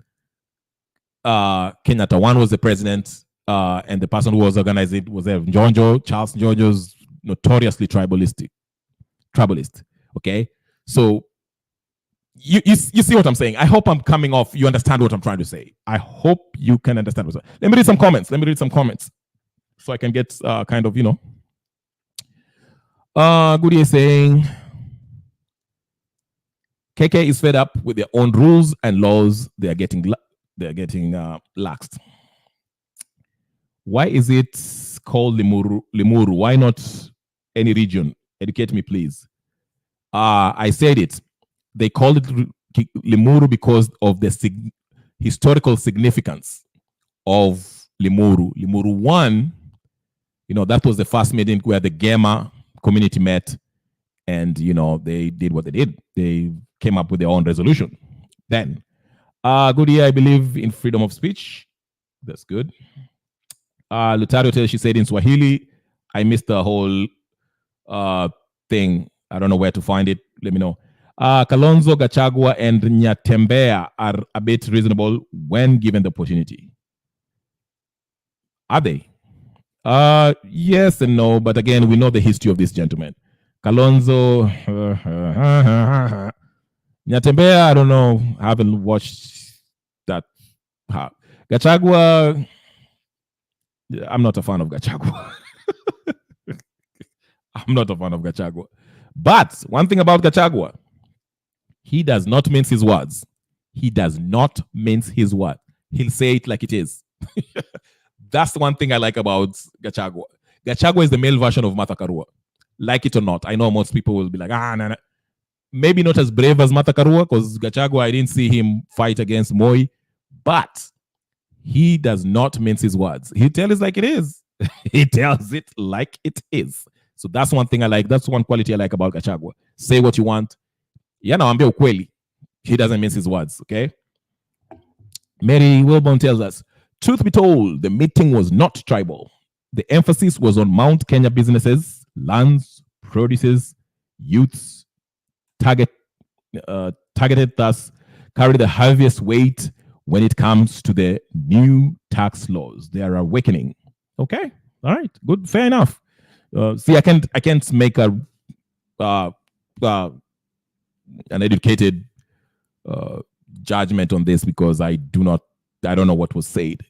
Kenyatta 1 was the president, and the person who was organizing it was Njonjo. Charles Njonjo's notoriously tribalist. Okay? So, you see what I'm saying? I hope I'm coming off. You understand what I'm trying to say. I hope you can understand what I'm saying. Let me read some comments. So I can get kind of, Goody is saying, KK is fed up with their own rules and laws. They are getting laxed. Why is it called Limuru? Why not any region? Educate me, please. I said it. They called it Limuru because of the historical significance of Limuru. Limuru 1, that was the first meeting where the Gema community met, and they did what they did. They came up with their own resolution. Then, Goodyear, I believe in freedom of speech. That's good. Lutario tells, she said in Swahili. I missed the whole thing. I don't know where to find it. Let me know. Kalonzo, Gachagua, and Nyatembea are a bit reasonable when given the opportunity. Are they? Yes and no, but again, we know the history of this gentleman. Kalonzo, Nyatembea, I don't know. I haven't watched that part. Gachagua, I'm not a fan of Gachagua. I'm not a fan of Gachagua. But one thing about Gachagua, he does not mince his words. He'll say it like it is. That's the one thing I like about Gachagua. Gachagua is the male version of Martha Karua. Like it or not. I know most people will be like, nah. Maybe not as brave as Martha Karua, because Gachagua, I didn't see him fight against Moi. But he does not mince his words. He tells it like it is. He tells it like it is. So that's one thing I like. That's one quality I like about Gachagua. Say what you want. Ambia ukweli. He doesn't mince his words, okay? Mary Wilborn tells us, truth be told, the meeting was not tribal. The emphasis was on Mount Kenya businesses, lands, produces, youths, targeted thus carry the heaviest weight when it comes to the new tax laws. They are awakening. Okay, all right, good, fair enough. See, I can't make an educated judgment on this because I don't know what was said.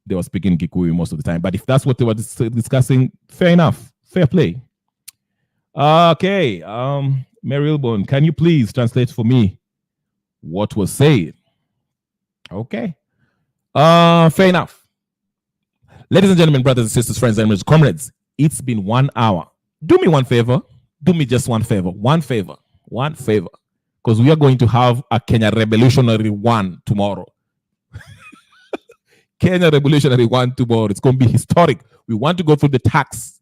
they were speaking Kikuyu most of the time. But if that's what they were discussing, fair enough. Fair play. Okay. Mary Ilbon, can you please translate for me what was said? Okay. Fair enough. Ladies and gentlemen, brothers and sisters, friends and comrades, it's been 1 hour. Do me one favor. Do me just one favor. One favor. Because we are going to have a Kenya Revolutionary 1 tomorrow. Kenya Revolutionary 1 tomorrow. It's going to be historic. We want to go through the tax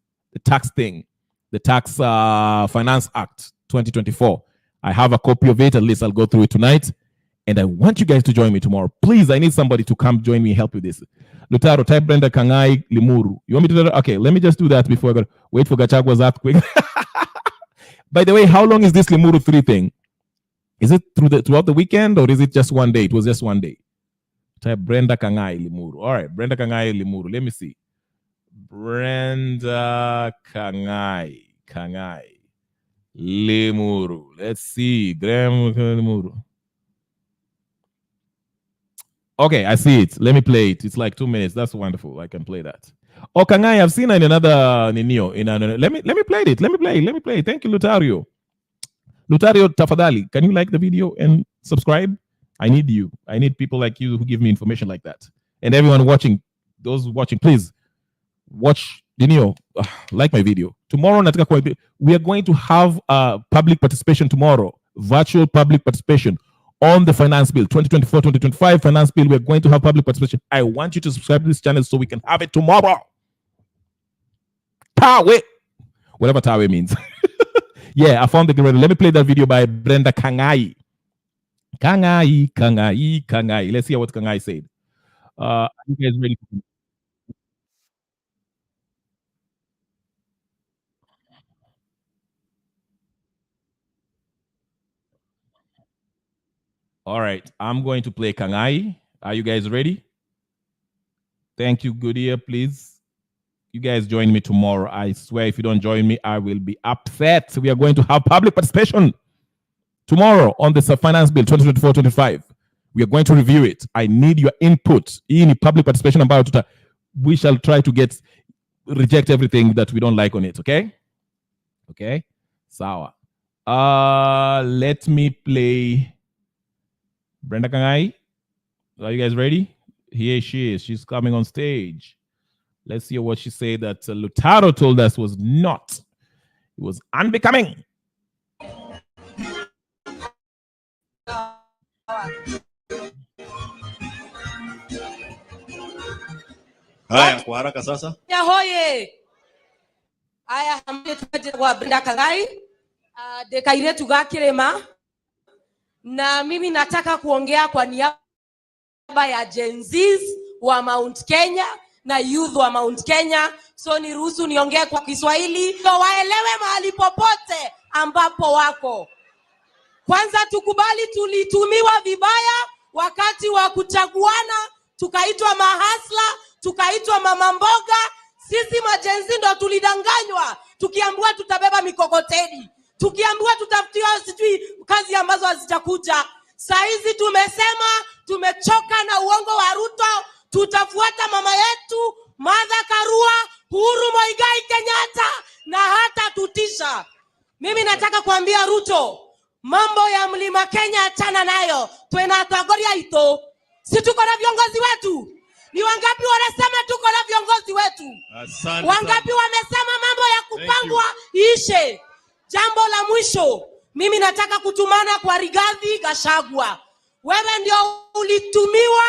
thing, the Tax Finance Act 2024. I have a copy of it. At least I'll go through it tonight. And I want you guys to join me tomorrow. Please, I need somebody to come join me and help with this. Lutaro, type Brenda Kangai Limuru. You want me to do that? Okay, let me just do that before I go. Wait for Gachagwa's earthquake. By the way, how long is this Limuru 3 thing? Is it throughout the weekend or is it just one day? It was just one day. Type Brenda Kangai Limuru. All right, Brenda Kangai Limuru. Let me see. Brenda Kangai Limuru. Let's see. Graham Limuru. Okay, I see it. Let me play it. It's like 2 minutes. That's wonderful. I can play that. Oh, Kangai, I've seen it in another Ninio. Let me play it. Let me play it. Thank you, Lutario. Lutario Tafadali, can you like the video and subscribe? I need you. I need people like you who give me information like that. And everyone watching, those watching, please watch Ninio. Like my video. Tomorrow, we are going to have public participation tomorrow. Virtual public participation on the finance bill, 2024-2025 finance bill. We're going to have public participation. I want you to subscribe to this channel so we can have it tomorrow. Tawe. Whatever Tawe means. Yeah, I found the great. Let me play that video by Brenda Kangai. Kangai. Let's hear what Kangai said. Are you guys ready? All right, I'm going to play Kangai. Are you guys ready? Thank you, Goodyear, please. You guys join me tomorrow. I swear if you don't join me, I will be upset. We are going to have public participation tomorrow on the finance bill 2024-25. We are going to review it. I need your input in public participation about it. We shall try to reject everything that we don't like on it, okay? Okay, sawa. Let me play Brenda Kangai. Are you guys ready? Here she is. She's coming on stage. Let's hear what she said that Lutaro told us was not. It was unbecoming. Haya, kwa haraka sasa. Ya hoye. Aya hamete kwa Brenda Kangai. Dekaire tugakirema. Na mimi nataka kuongea kwa niaba ya Gen Zs wa Mount Kenya na youth wa Mount Kenya. So niruhusu niongee kwa Kiswahili ndio waelewe mahali popote ambapo wako. Kwanza tukubali tulitumiwa vibaya wakati wa kuchaguana, tukaitwa mahasla, tukaitwa mama mboga. Sisi majenzi ndo tulidanganywa, tukiambiwa tutabeba mikokoteni, tukiambiwa tutafutiwa sijui kazi ambazo hazitakuja. Saizi tumesema tumechoka na uongo wa Ruto, tutafuata mama yetu Martha Karua, Uhuru Muigai Kenyatta na hata tutisha. Mimi nataka kuambia Ruto, mambo ya Mlima Kenya achana nayo. Twena tagoria ito. Si tuko na viongozi wetu? Ni wangapi wanasema tuko na viongozi wetu? Asante. Wangapi wamesema mambo ya kupangwa ishe? Jambo la mwisho, mimi nataka kutumana kwa Rigathi Gachagua. Wewe ndio ulitumiwa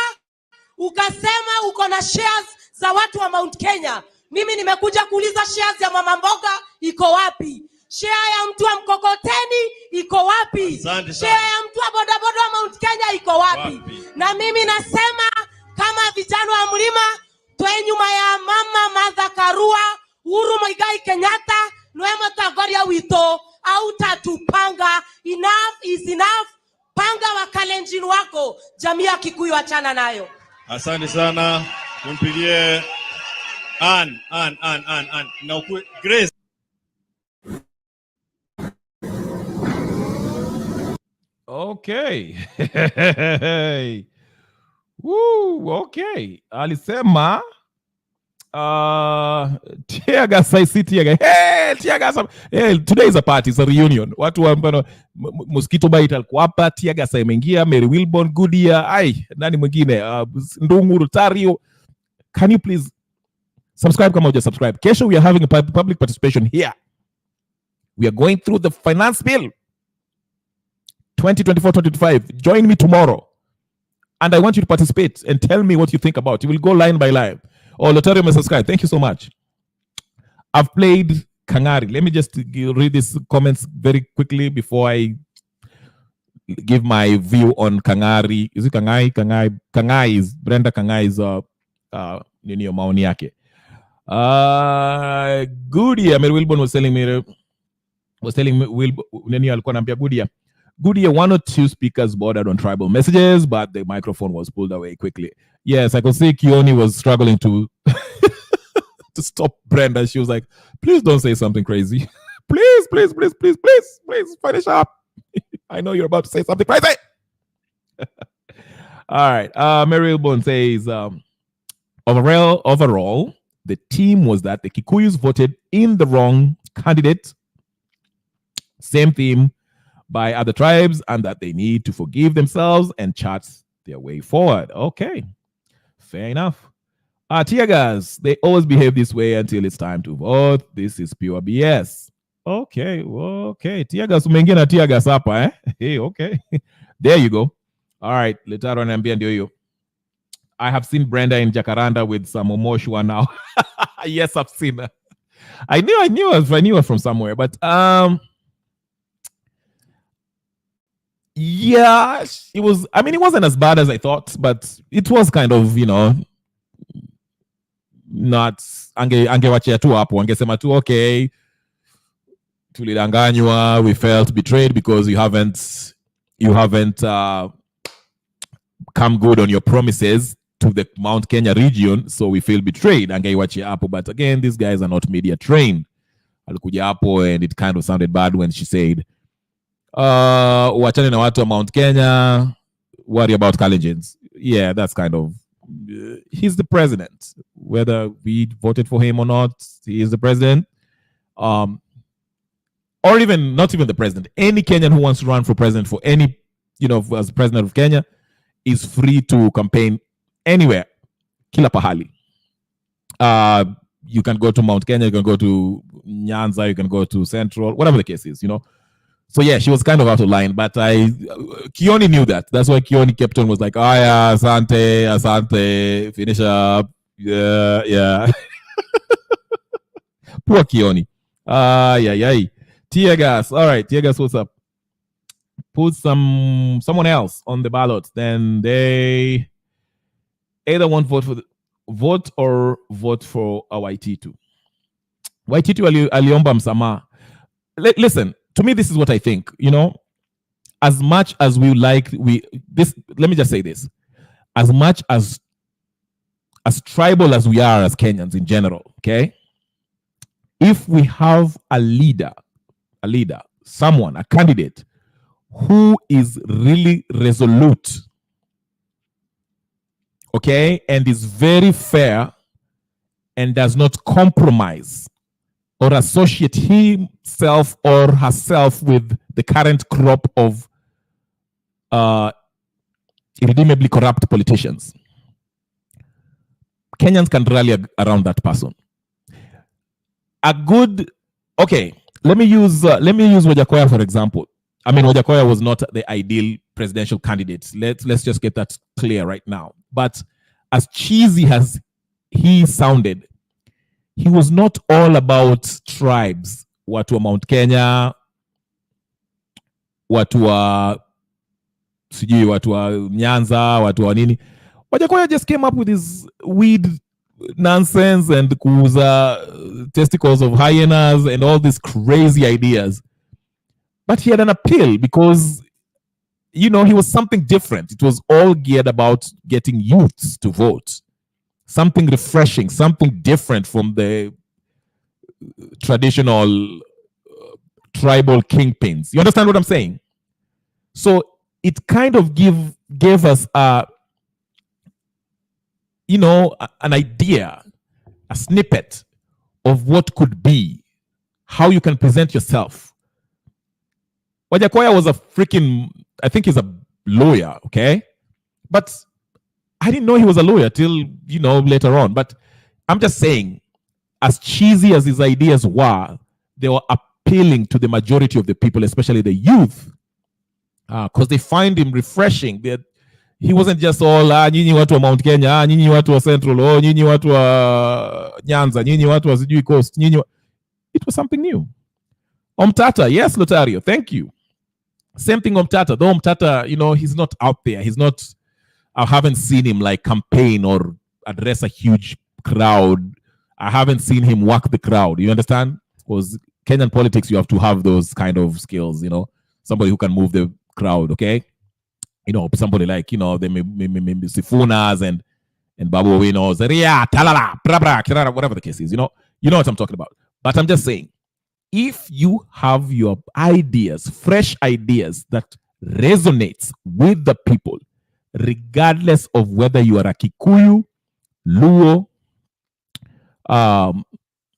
ukasema uko na shares za watu wa Mount Kenya. Mimi nimekuja kuuliza shares ya mama mboga iko wapi? Share ya mtu wa mkokoteni iko wapi? Share ya mtu wa bodaboda wa Mount Kenya iko wapi? Na mimi nasema kama vijana wa mlima, toe nyuma ya mama Martha Karua, Uhuru Muigai Kenyatta, Noema Tagoria wito, au tatupanga. Enough is enough. Panga wa Kalenjin wako, jamii ya Kikuyu achana nayo. Asante sana. Tumpigie Ann. Na Grace. Okay. Woo. Okay. Alisema tear gas, I see tear gas. Hey, tear gas. Hey, today is a party, it's a reunion. Watu ambao mosquito bite alikuwa hapa, tear gas imeingia, Mary Wilborn, Goodyear, ai, nani mwingine? Ndungu Rutario. Can you please subscribe kama uja subscribe? Kesho we are having a public participation here. We are going through the finance bill 2024-2025. Join me tomorrow. And I want you to participate and tell me what you think about it. We will go line by line. Oh, Lotario may subscribe. Thank you so much. I've played Kangari. Let me just read these comments very quickly before I give my view on Kangari. Is it Kangai? Kangai is Brenda Kangai's maoni yake. Goodyear, Mary Wilborn was telling me Goodyear, 1 or 2 speakers bordered on tribal messages, but the microphone was pulled away quickly. Yes, I could see Kioni was struggling to to stop Brenda. She was like, please don't say something crazy. please finish up. I know you're about to say something crazy. All right. Mary Wilborn says, overall, the team was that the Kikuyus voted in the wrong candidate. Same theme by other tribes, and that they need to forgive themselves and chart their way forward. Okay, fair enough. Tear gas, they always behave this way until it's time to vote. This is pure BS. Okay. Tear gas, umeingia na tear gas hapa, eh? Hey, okay. There you go. All right, Letaro Nambia ndio hiyo. I have seen Brenda in Jacaranda with some Omoshua now. Yes, I've seen her. I knew her from somewhere, but yeah, it was. I mean, it wasn't as bad as I thought, but it was kind of, not angewachia tu hapo, angesema tu okay, tulidanganywa, we felt betrayed because you haven't come good on your promises to the Mount Kenya region, so we feel betrayed. Angewachia hapo, but again, these guys are not media trained. Alikuja hapo, and it kind of sounded bad when she said, wachane na watu wa Mount Kenya, worry about Kalenjins. Yeah, that's kind of, he's the president. Whether we voted for him or not, he is the president. Or even, not even the president. Any Kenyan who wants to run for president for any, as president of Kenya is free to campaign anywhere. Kila pahali. You can go to Mount Kenya, you can go to Nyanza, you can go to Central, whatever the case is, So yeah, she was kind of out of line, but Kioni knew that. That's why Kioni kept on, was like, oh yeah, asante, finish up. Yeah. Poor Kioni. Yeah. Tear gas. All right, tear gas, what's up? Put someone else on the ballot. Then they either won't vote or vote for a YT2. YT2 aliomba msamaha. Listen, to me, this is what I think. As much as we like, let me just say this: as much as tribal as we are as Kenyans in general, okay, if we have a leader, someone, a candidate who is really resolute, okay, and is very fair and does not compromise or associate himself or herself with the current crop of irredeemably corrupt politicians, Kenyans can rally around that person. Okay, let me use Wajakoya for example. I mean, Wajakoya was not the ideal presidential candidate. Let's just get that clear right now. But as cheesy as he sounded, he was not all about tribes. Watu wa Mount Kenya, watu wa Nyanza, watu wa nini. Wajakoya just came up with his weed nonsense and kuuza testicles of hyenas and all these crazy ideas. But he had an appeal because, he was something different. It was all geared about getting youths to vote. Something refreshing, something different from the traditional tribal kingpins. You understand what I'm saying? So it kind of gave us an idea, a snippet of what could be, how you can present yourself. Wajakoya was I think he's a lawyer, okay? But I didn't know he was a lawyer till, later on. But I'm just saying, as cheesy as his ideas were, they were appealing to the majority of the people, especially the youth, because they find him refreshing. He wasn't just all, nyinyi watu wa Mount Kenya, nyinyi watu wa Central, nyinyi watu wa Nyanza, nyinyi watu wa Sijui Coast, It was something new. Omtata, yes, Lotario, thank you. Same thing Omtata. Though Omtata, he's not out there. I haven't seen him like campaign or address a huge crowd. I haven't seen him work the crowd. You understand? Because Kenyan politics, you have to have those kind of skills, somebody who can move the crowd, okay? Somebody like, the Sifunas and Babu Owino, Ria, Talala, Brabra, Kirara, whatever the case is, you know what I'm talking about. But I'm just saying, if you have your ideas, fresh ideas that resonates with the people, regardless of whether you are a Kikuyu, Luo,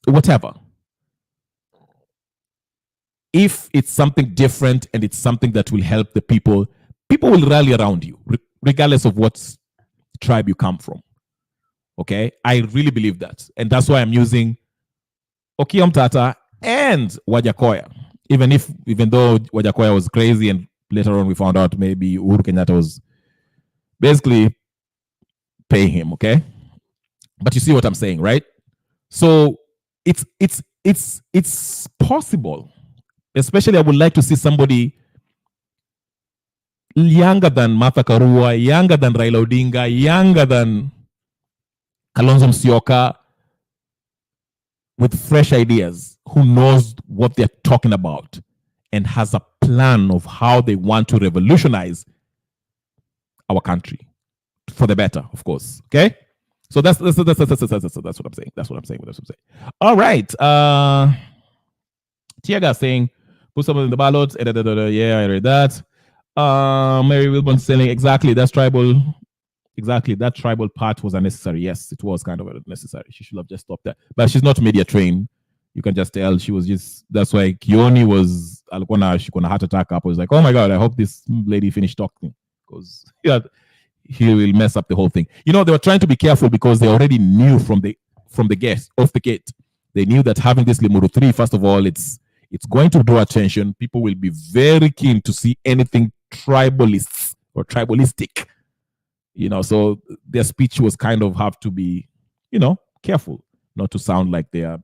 whatever, if it's something different and it's something that will help the people will rally around you, regardless of what tribe you come from. Okay? I really believe that. And that's why I'm using Okiya Omtata and Wajakoya. Even though Wajakoya was crazy and later on we found out maybe Uhuru Kenyatta was basically paying him, okay? But you see what I'm saying, right? So it's possible. Especially I would like to see somebody younger than Martha Karua, younger than Raila Odinga, younger than Kalonzo Musyoka, with fresh ideas, who knows what they're talking about and has a plan of how they want to revolutionize our country for the better, of course. Okay? So that's what I'm saying. That's what I'm saying. All right. Tiaga saying, put someone in the ballots. Yeah, I read that. Mary Wilburn saying, exactly, that's tribal. Exactly, that tribal part was unnecessary. Yes, it was kind of unnecessary. She should have just stopped that. But she's not media trained. You can just tell she was just, that's why Kioni was, she gonna heart attack up. I was like, oh my God, I hope this lady finished talking. Because he will mess up the whole thing. They were trying to be careful because they already knew from the off the gate. They knew that having this Limuru 3, first of all, it's going to draw attention. People will be very keen to see anything tribalists or tribalistic. So their speech was kind of have to be, careful not to sound like they are,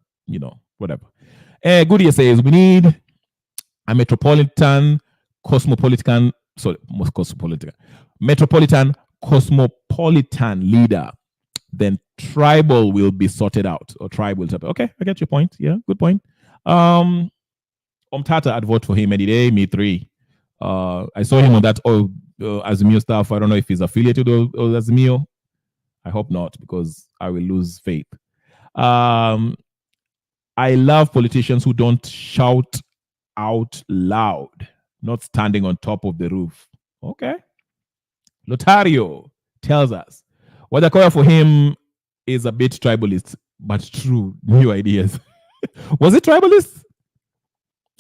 whatever. Goodyear says we need a metropolitan cosmopolitan leader. Then tribal will be sorted out, or tribal. Okay, I get your point. Yeah, good point. Omtata, I'd vote for him any day. Me 3. I saw him on that Azimio stuff. I don't know if he's affiliated with Azimio. I hope not, because I will lose faith. I love politicians who don't shout out loud, not standing on top of the roof. Okay. Lotario tells us Wajakoya for him is a bit tribalist, but true. New ideas. Was it tribalist?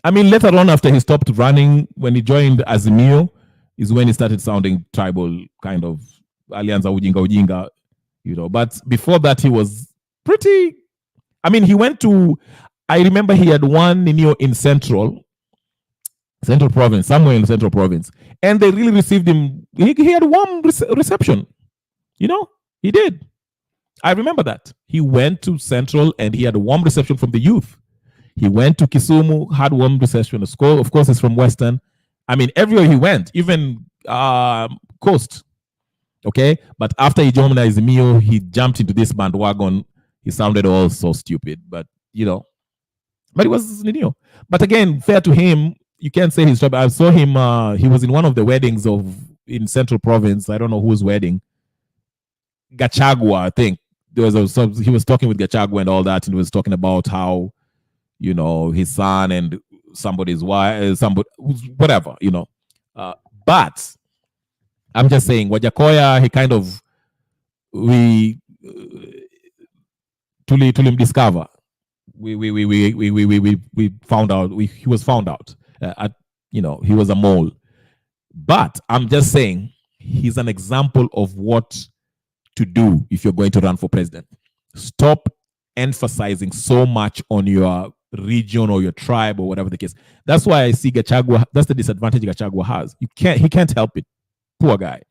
I mean, later on, after he stopped running, when he joined Azimio, is when he started sounding tribal, kind of Alianza Ujinga, But before that, he was pretty. I mean, he went to. I remember he had one in Central Province, somewhere in Central Province, and they really received him. He had warm reception. He did. I remember that. He went to Central and he had a warm reception from the youth. He went to Kisumu, had warm reception. Of course, he's from Western. I mean, everywhere he went, even Coast. Okay? But after he joined Azimio, he jumped into this bandwagon. He sounded all so stupid. But, but it was Nino. But again, fair to him, you can't say he's trouble. I saw him, he was in one of the weddings in Central Province. I don't know whose wedding. Gachagua, I think. He was talking with Gachagua and all that, and he was talking about how, his son and somebody's wife, whatever, But I'm just saying, Wajakoya, he kind of, discover. We found out. He was found out. He was a mole. But I'm just saying, he's an example of what to do if you're going to run for president. Stop emphasizing so much on your region or your tribe or whatever the case. That's why I see Gachagua. That's the disadvantage Gachagua has. He can't help it. Poor guy.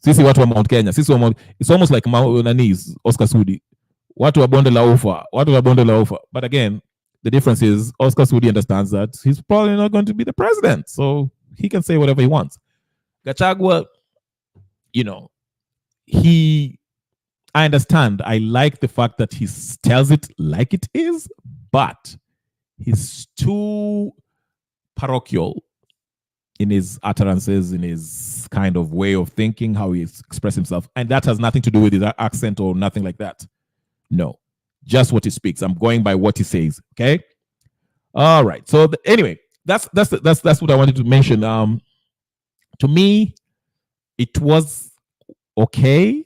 Sisi watu wa Mount Kenya. It's almost like Oscar Sudi. Watu wa bonde la ufa. But again, the difference is Oscar Sudi understands that he's probably not going to be the president. So he can say whatever he wants. Gachagua, I understand. I like the fact that he tells it like it is, but he's too parochial in his utterances, in his kind of way of thinking, how he expresses himself. And that has nothing to do with his accent or nothing like that. No, just what he speaks. I'm going by what he says. Okay. All right. So anyway, that's what I wanted to mention. To me, it was okay.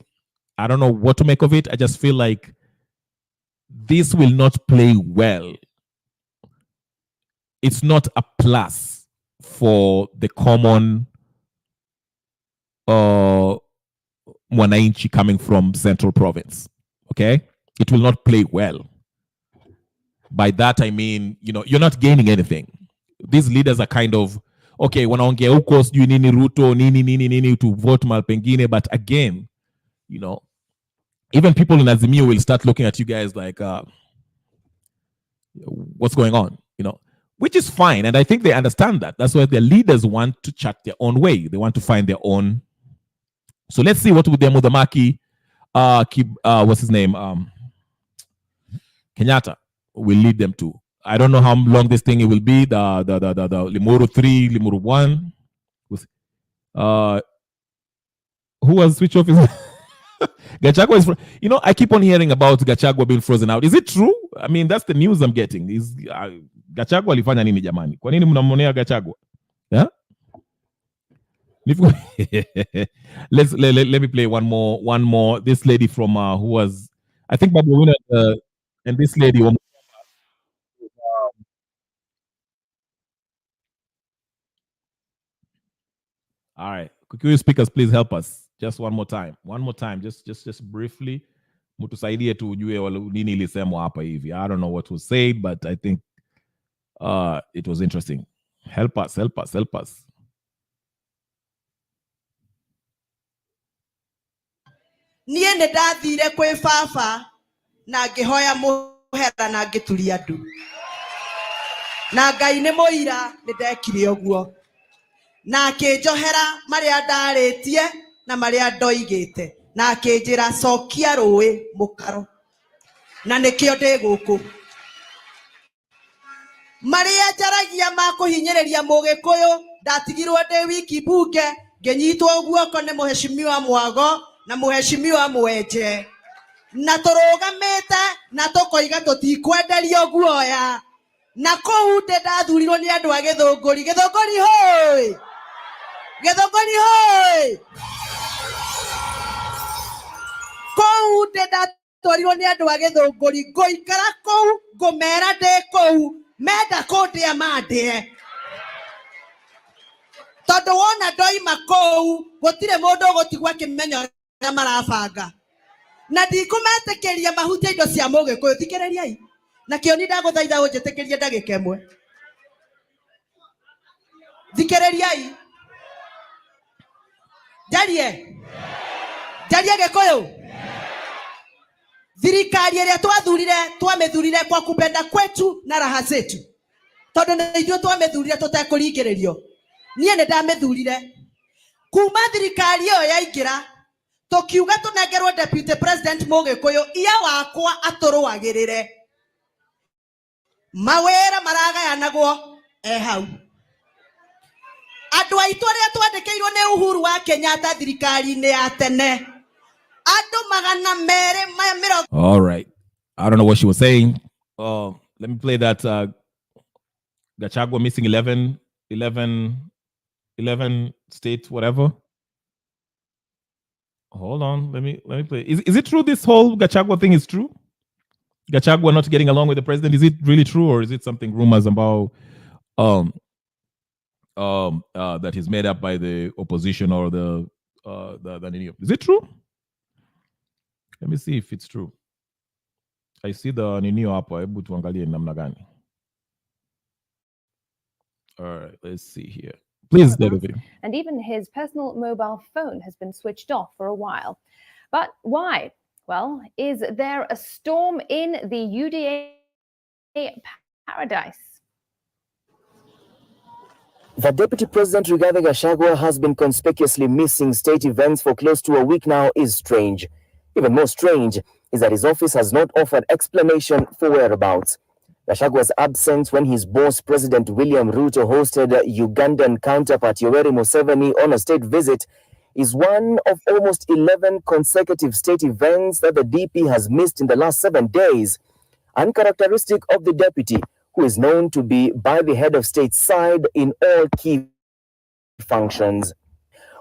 I don't know what to make of it. I just feel like this will not play well. It's not a plus for the common mwananchi coming from Central Province. Okay? It will not play well. By that, I mean, you're not gaining anything. These leaders are kind of, okay, wanaongea huko sijui nini Ruto, nini to vote mal pengine, but again, even people in Azimio will start looking at you guys like, what's going on? Which is fine. And I think they understand that. That's why their leaders want to chart their own way. They want to find their own. So let's see what William Mudhamaki, what's his name? Kenyatta will lead them to. I don't know how long this thing it will be. The Limuru 3, Limuru 1. Who has switched off his Gachagua is, I keep on hearing about Gachagua being frozen out. Is it true? I mean, that's the news I'm getting. Is Gachagua alifanya nini jamani? Kwa nini mnamonea Gachagua? Yeah? Let me play one more. This lady from who was, I think, Babu Wina, and this lady. All right, Kikuyu speakers, please help us. Just one more time. Just briefly. Mutusaidie tujue nini ilisemwa hapa hivi. I don't know what was said, but I think it was interesting. Help us. Niĩ nĩ ndathire kwĩ baba na ngĩhoya mũhera na ngĩturia ndu. Na Ngai nĩ mũira nĩ ndekire ũguo. Na akĩnjohera marĩa ndarĩtie na marĩa ndoigĩte. Na akĩnjĩra cokia rũĩ mũkaro. Na nĩkĩo ndĩ gũkũ. Marĩa njaragia ma kũhinyĩrĩria mũgĩkũyũ ndatigirwo ndĩ wiki mbunge ngĩnyitwo guoko nĩ mũheshimiwa Mwago na mũheshimiwa Mwenje. Na tũrũgamĩte na tũkoiga tũtikwenderio guoya. Na kũu ndĩ ndathurirwo nĩ andũ a Gĩthũngũri. Gĩthũngũri hoi! Gĩthũngũri hoi! Kũu ndĩ ndatwarirwo nĩ andũ a Gĩthũngũri. Ngũikara kũu ngũmera ndĩ kũu. Menda kũndĩa mandĩe. Tondũ wona ndoima kũu gũtirĩ mũndũ ũgũtigwo akĩmenya ũrĩa marabanga. Na ndikũmetĩkĩria mahutie indo cia mũgĩkũyũ. Thikĩrĩriai. Na kĩo ni ndagũthaitha ũnjĩtĩkĩrie ndagĩka ĩmwe. Thikĩrĩriai. Njarie Gĩkũyũ. Thirikari ĩrĩa twamĩthurire kwa kupenda kwetu na raha zetu. Tondũ nĩ ithuĩ twamĩthurire tũtekũringĩrĩrio. Niĩ nĩ ndamĩthurire. Kuma thirikari ĩyo yaingĩra tũkiuga tũnengerwo deputy president mũgĩkũyũ ia wakwa atũrũagĩrĩre. Mawĩra maragayanagwo hau. Andũ aitũ arĩa twandĩkĩirwo nĩ Uhuru wa Kenyatta thirikari-inĩ ya tene. All right. I don't know what she was saying. Let me play that Gachagua missing 11 states, whatever. Hold on, let me play. Is it true this whole Gachagua thing is true? Gachagua not getting along with the president, is it really true, or is it something rumors about that is made up by the opposition or the is it true? Let me see if it's true. I see the ninio hapa, hebu tuangalie namna gani. All right, let's see here. Please, David. And even his personal mobile phone has been switched off for a while. But why? Well, is there a storm in the UDA paradise? The Deputy President Rigathi Gachagua has been conspicuously missing state events for close to a week now is strange. Even more strange is that his office has not offered explanation for whereabouts. Gachagua's absence when his boss, President William Ruto, hosted Ugandan counterpart Yoweri Museveni on a state visit is one of almost 11 consecutive state events that the DP has missed in the last 7 days, uncharacteristic of the deputy, who is known to be by the head of state's side in all key functions.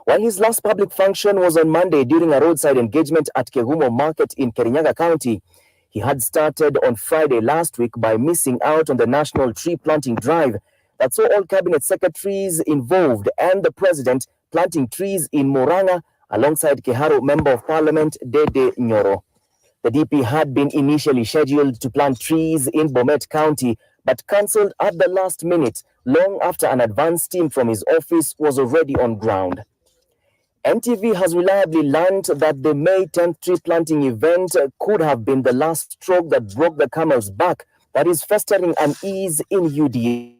While his last public function was on Monday during a roadside engagement at Kegumo Market in Kirinyaga County, he had started on Friday last week by missing out on the national tree planting drive that saw all cabinet secretaries involved and the president planting trees in Murang'a alongside Kiharu Member of Parliament Dede Nyoro. The DP had been initially scheduled to plant trees in Bomet County, but cancelled at the last minute, long after an advance team from his office was already on ground. NTV has reliably learned that the May 10th tree planting event could have been the last stroke that broke the camel's back that is festering unease in UDA.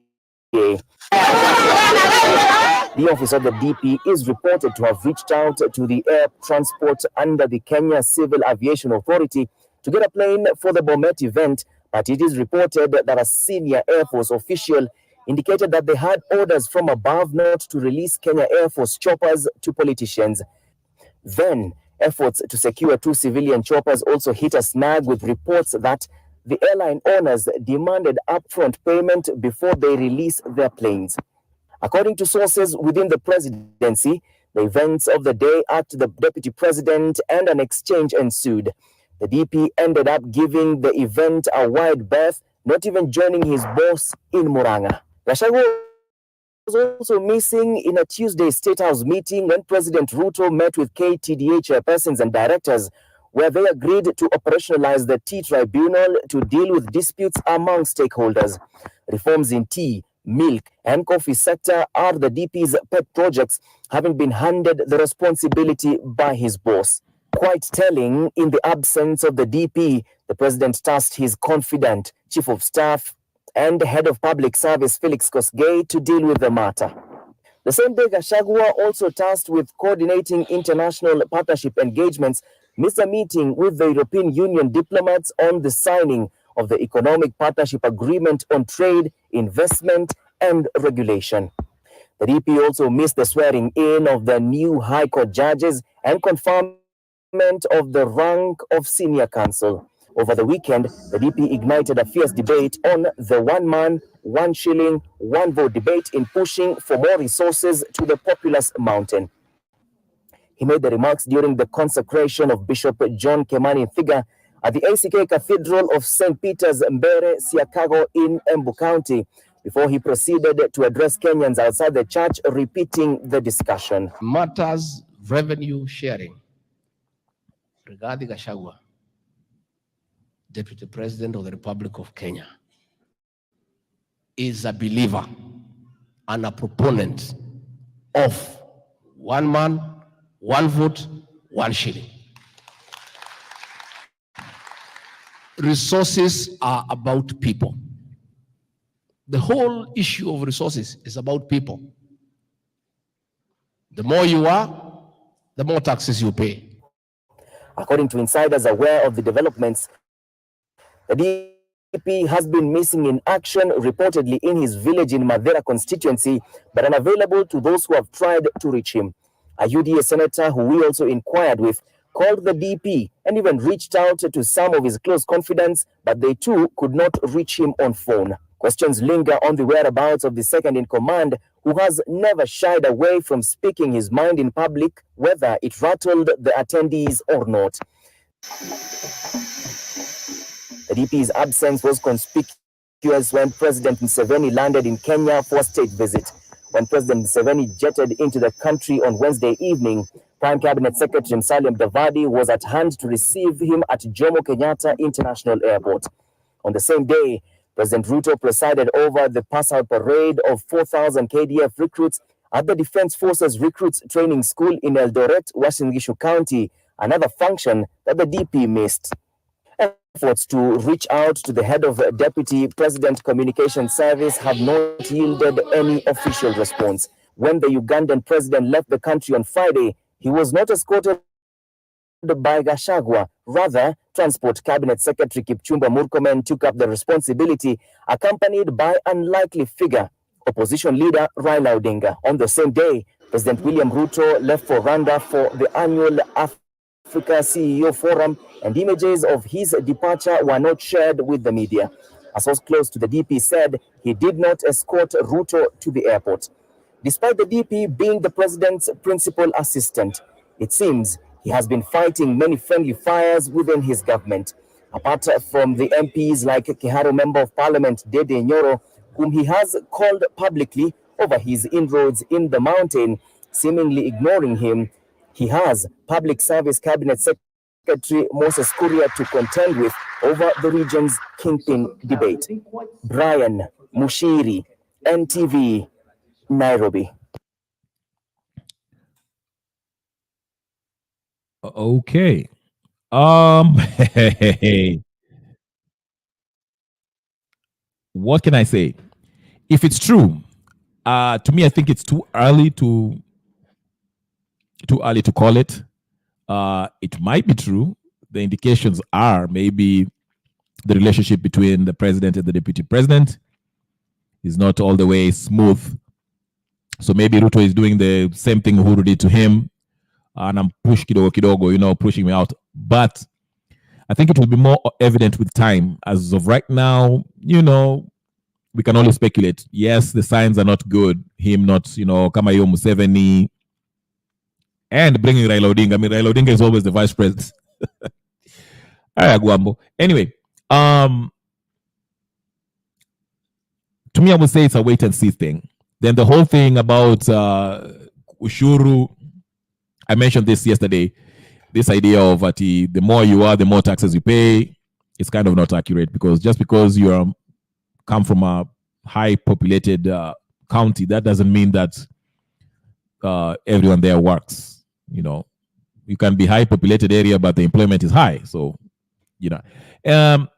The office of the DP is reported to have reached out to the air transport under the Kenya Civil Aviation Authority to get a plane for the Bomet event, but it is reported that a senior Air Force official indicated that they had orders from above not to release Kenya Air Force choppers to politicians. Then, efforts to secure 2 civilian choppers also hit a snag with reports that the airline owners demanded upfront payment before they release their planes. According to sources within the presidency, the events of the day at the deputy president and an exchange ensued. The DP ended up giving the event a wide berth, not even joining his boss in Murang'a. Gachagua was also missing in a Tuesday State House meeting when President Ruto met with KTDA chairpersons and directors, where they agreed to operationalize the tea tribunal to deal with disputes among stakeholders. Reforms in tea, milk, and coffee sector are the DP's pet projects, having been handed the responsibility by his boss. Quite telling, in the absence of the DP, the president tasked his confidant, chief of staff, and head of public service Felix Kosgei to deal with the matter. The same day, Gachagua, also tasked with coordinating international partnership engagements, missed a meeting with the European Union diplomats on the signing of the Economic Partnership Agreement on Trade, Investment, and Regulation. The DP also missed the swearing in of the new High Court judges and conferment of the rank of senior counsel. Over the weekend, the DP ignited a fierce debate on the 1 man, 1 shilling, 1 vote debate in pushing for more resources to the populous mountain. He made the remarks during the consecration of Bishop John Kemani Thiga at the ACK Cathedral of St. Peter's Mbere, Siakago in Embu County, before he proceeded to address Kenyans outside the church, repeating the discussion. Matters revenue sharing. Rigathi Gachagua, Deputy President of the Republic of Kenya, is a believer and a proponent of 1 man, 1 vote, 1 shilling. Resources are about people. The whole issue of resources is about people. The more you are, the more taxes you pay. According to insiders aware of the developments, the DP has been missing in action, reportedly in his village in Madera constituency, but unavailable to those who have tried to reach him. A UDA senator who we also inquired with called the DP and even reached out to some of his close confidants, but they too could not reach him on phone. Questions linger on the whereabouts of the second in command, who has never shied away from speaking his mind in public, whether it rattled the attendees or not. The DP's absence was conspicuous when President Museveni landed in Kenya for a state visit. When President Museveni jetted into the country on Wednesday evening, Prime Cabinet Secretary Musalia Mudavadi was at hand to receive him at Jomo Kenyatta International Airport. On the same day, President Ruto presided over the pass-out parade of 4,000 KDF recruits at the Defense Forces Recruits Training School in Eldoret, Uasin Gishu County, another function that the DP missed. Efforts to reach out to the head of Deputy President Communication Service have not yielded any official response. When the Ugandan president left the country on Friday, he was not escorted by Gachagua. Rather, Transport Cabinet Secretary Kipchumba Murkomen took up the responsibility, accompanied by unlikely figure, opposition leader Raila Odinga. On the same day, President William Ruto left for Rwanda for the annual Africa CEO Forum, and images of his departure were not shared with the media. A source close to the DP said he did not escort Ruto to the airport. Despite the DP being the president's principal assistant, it seems he has been fighting many friendly fires within his government. Apart from the MPs like Kiharu Member of Parliament Dede Nyoro, whom he has called publicly over his inroads in the mountain, seemingly ignoring him, he has Public Service Cabinet Secretary Moses Kuria to contend with over the region's kingpin debate. Brian Mushiri, NTV, Nairobi. Okay. What can I say? If it's true, to me, I think it's too early to call it. It might be true. The indications are maybe the relationship between the president and the deputy president is not all the way smooth. So maybe Ruto is doing the same thing Uhuru did to him, and I'm push kidogo, pushing me out. But I think it will be more evident with time. As of right now, we can only speculate. Yes, the signs are not good. Him not, kama yo Museveni, and bringing Raila Odinga. I mean, Raila Odinga is always the vice president. Anyway, to me, I would say it's a wait and see thing. Then the whole thing about ushuru, I mentioned this yesterday. This idea of the more you are, the more taxes you pay, it's kind of not accurate, because just because you come from a high populated county, that doesn't mean that everyone there works. You can be high populated area, but the employment is high. So,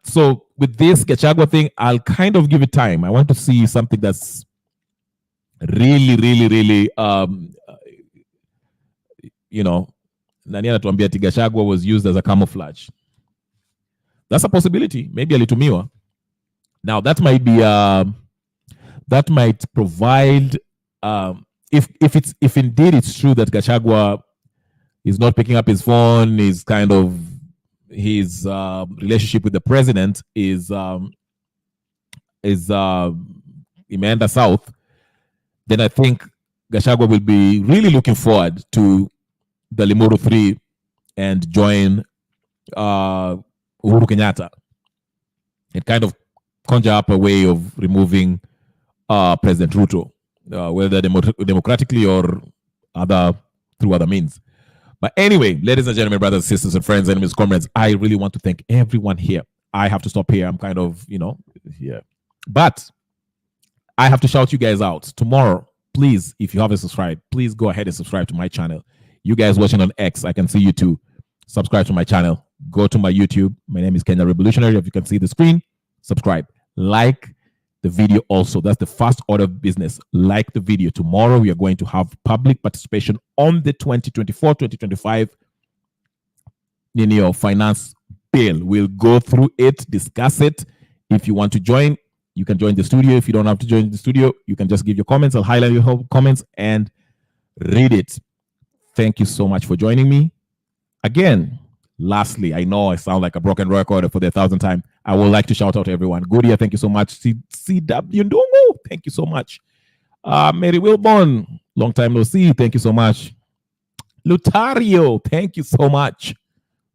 so with this Gachagua thing, I'll kind of give it time. I want to see something that's really, really, really, nani anatuambia ati Gachagua was used as a camouflage. That's a possibility. Maybe alitumiwa. Now that might be that might provide if indeed it's true that Gachagua is not picking up his phone, is kind of his relationship with the president is imeenda south, then I think Gachagua will be really looking forward to the Limuru 3 and join Uhuru Kenyatta and kind of conjure up a way of removing President Ruto, whether democratically or through other means. But anyway, ladies and gentlemen, brothers, sisters, and friends, enemies, comrades, I really want to thank everyone here. I have to stop here. I'm kind of, here. But I have to shout you guys out. Tomorrow, please, if you haven't subscribed, please go ahead and subscribe to my channel. You guys watching on X, I can see you too. Subscribe to my channel. Go to my YouTube. My name is Kenya Revolutionary. If you can see the screen, subscribe. Like the video also. That's the first order of business. Like the video. Tomorrow, we are going to have public participation on the 2024-2025 finance bill. We'll go through it, discuss it. If you want to join, you can join the studio. If you don't have to join the studio, you can just give your comments. I'll highlight your comments and read it. Thank you so much for joining me. Again, lastly, I know I sound like a broken record for the 1,000th time. I would like to shout out to everyone. Goodyear, thank you so much. CW Ndongo, thank you so much. Mary Wilborn, long time no see. Thank you so much. Lutario, thank you so much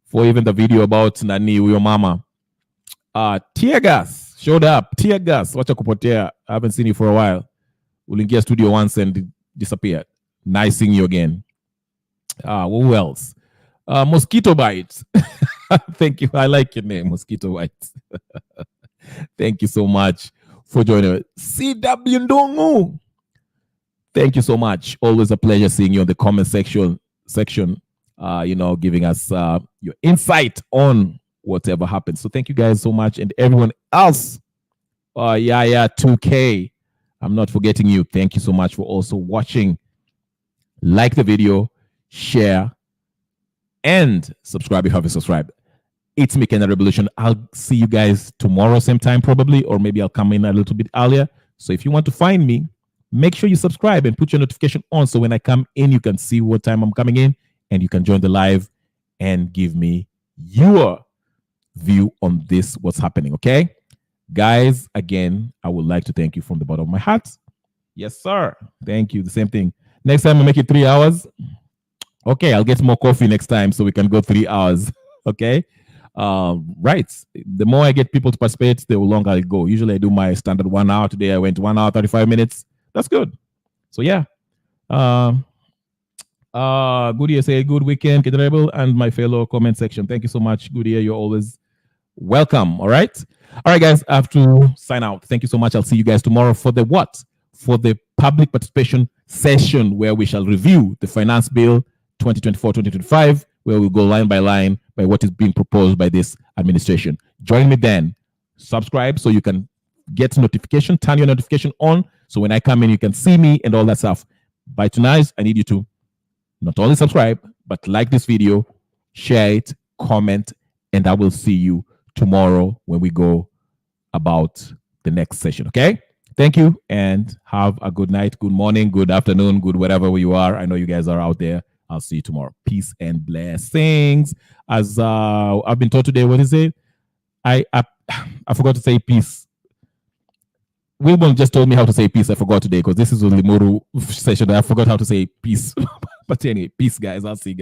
for even the video about Nani, your mama. Tear gas showed up. Tear gas. Wacha kupotea. I haven't seen you for a while. Ulingia studio once and disappeared. Nice seeing you again. Who else? Mosquito bites. Thank you. I like your name, Mosquito bites. Thank you so much for joining us. CW Ndongu. Thank you so much. Always a pleasure seeing you in the comment section. Giving us your insight on whatever happens. So thank you guys so much, and everyone else. 2K. I'm not forgetting you. Thank you so much for also watching. Like the video, share, and subscribe if you haven't subscribed. It's Mt Kenyan Revolution. I'll see you guys tomorrow, same time probably, or maybe I'll come in a little bit earlier. So if you want to find me, make sure you subscribe and put your notification on so when I come in, you can see what time I'm coming in and you can join the live and give me your view on this, what's happening, okay? Guys, again, I would like to thank you from the bottom of my heart. Yes, sir. Thank you. The same thing. Next time, I'll make it 3 hours. Okay, I'll get more coffee next time so we can go 3 hours, okay? Right. The more I get people to participate, the longer I go. Usually I do my standard 1 hour. Today I went 1 hour, 35 minutes. That's good. So yeah. Goodyear say good weekend, Kid Rebel, and my fellow comment section. Thank you so much, Goodyear. You're always welcome. All right. All right, guys. I have to sign out. Thank you so much. I'll see you guys tomorrow for the what? For the public participation session where we shall review the finance bill 2024-2025, where we'll go line by line by what is being proposed by this administration. Join me then. Subscribe so you can get notification, turn your notification on, so when I come in, you can see me and all that stuff. By tonight, I need you to not only subscribe, but like this video, share it, comment, and I will see you tomorrow when we go about the next session, okay? Thank you, and have a good night, good morning, good afternoon, good wherever you are. I know you guys are out there. I'll see you tomorrow. Peace and blessings. As I've been taught today, what is it? I forgot to say peace. Wilbon just told me how to say peace. I forgot today because this is a Limuru session. I forgot how to say peace. But anyway, peace, guys. I'll see you guys.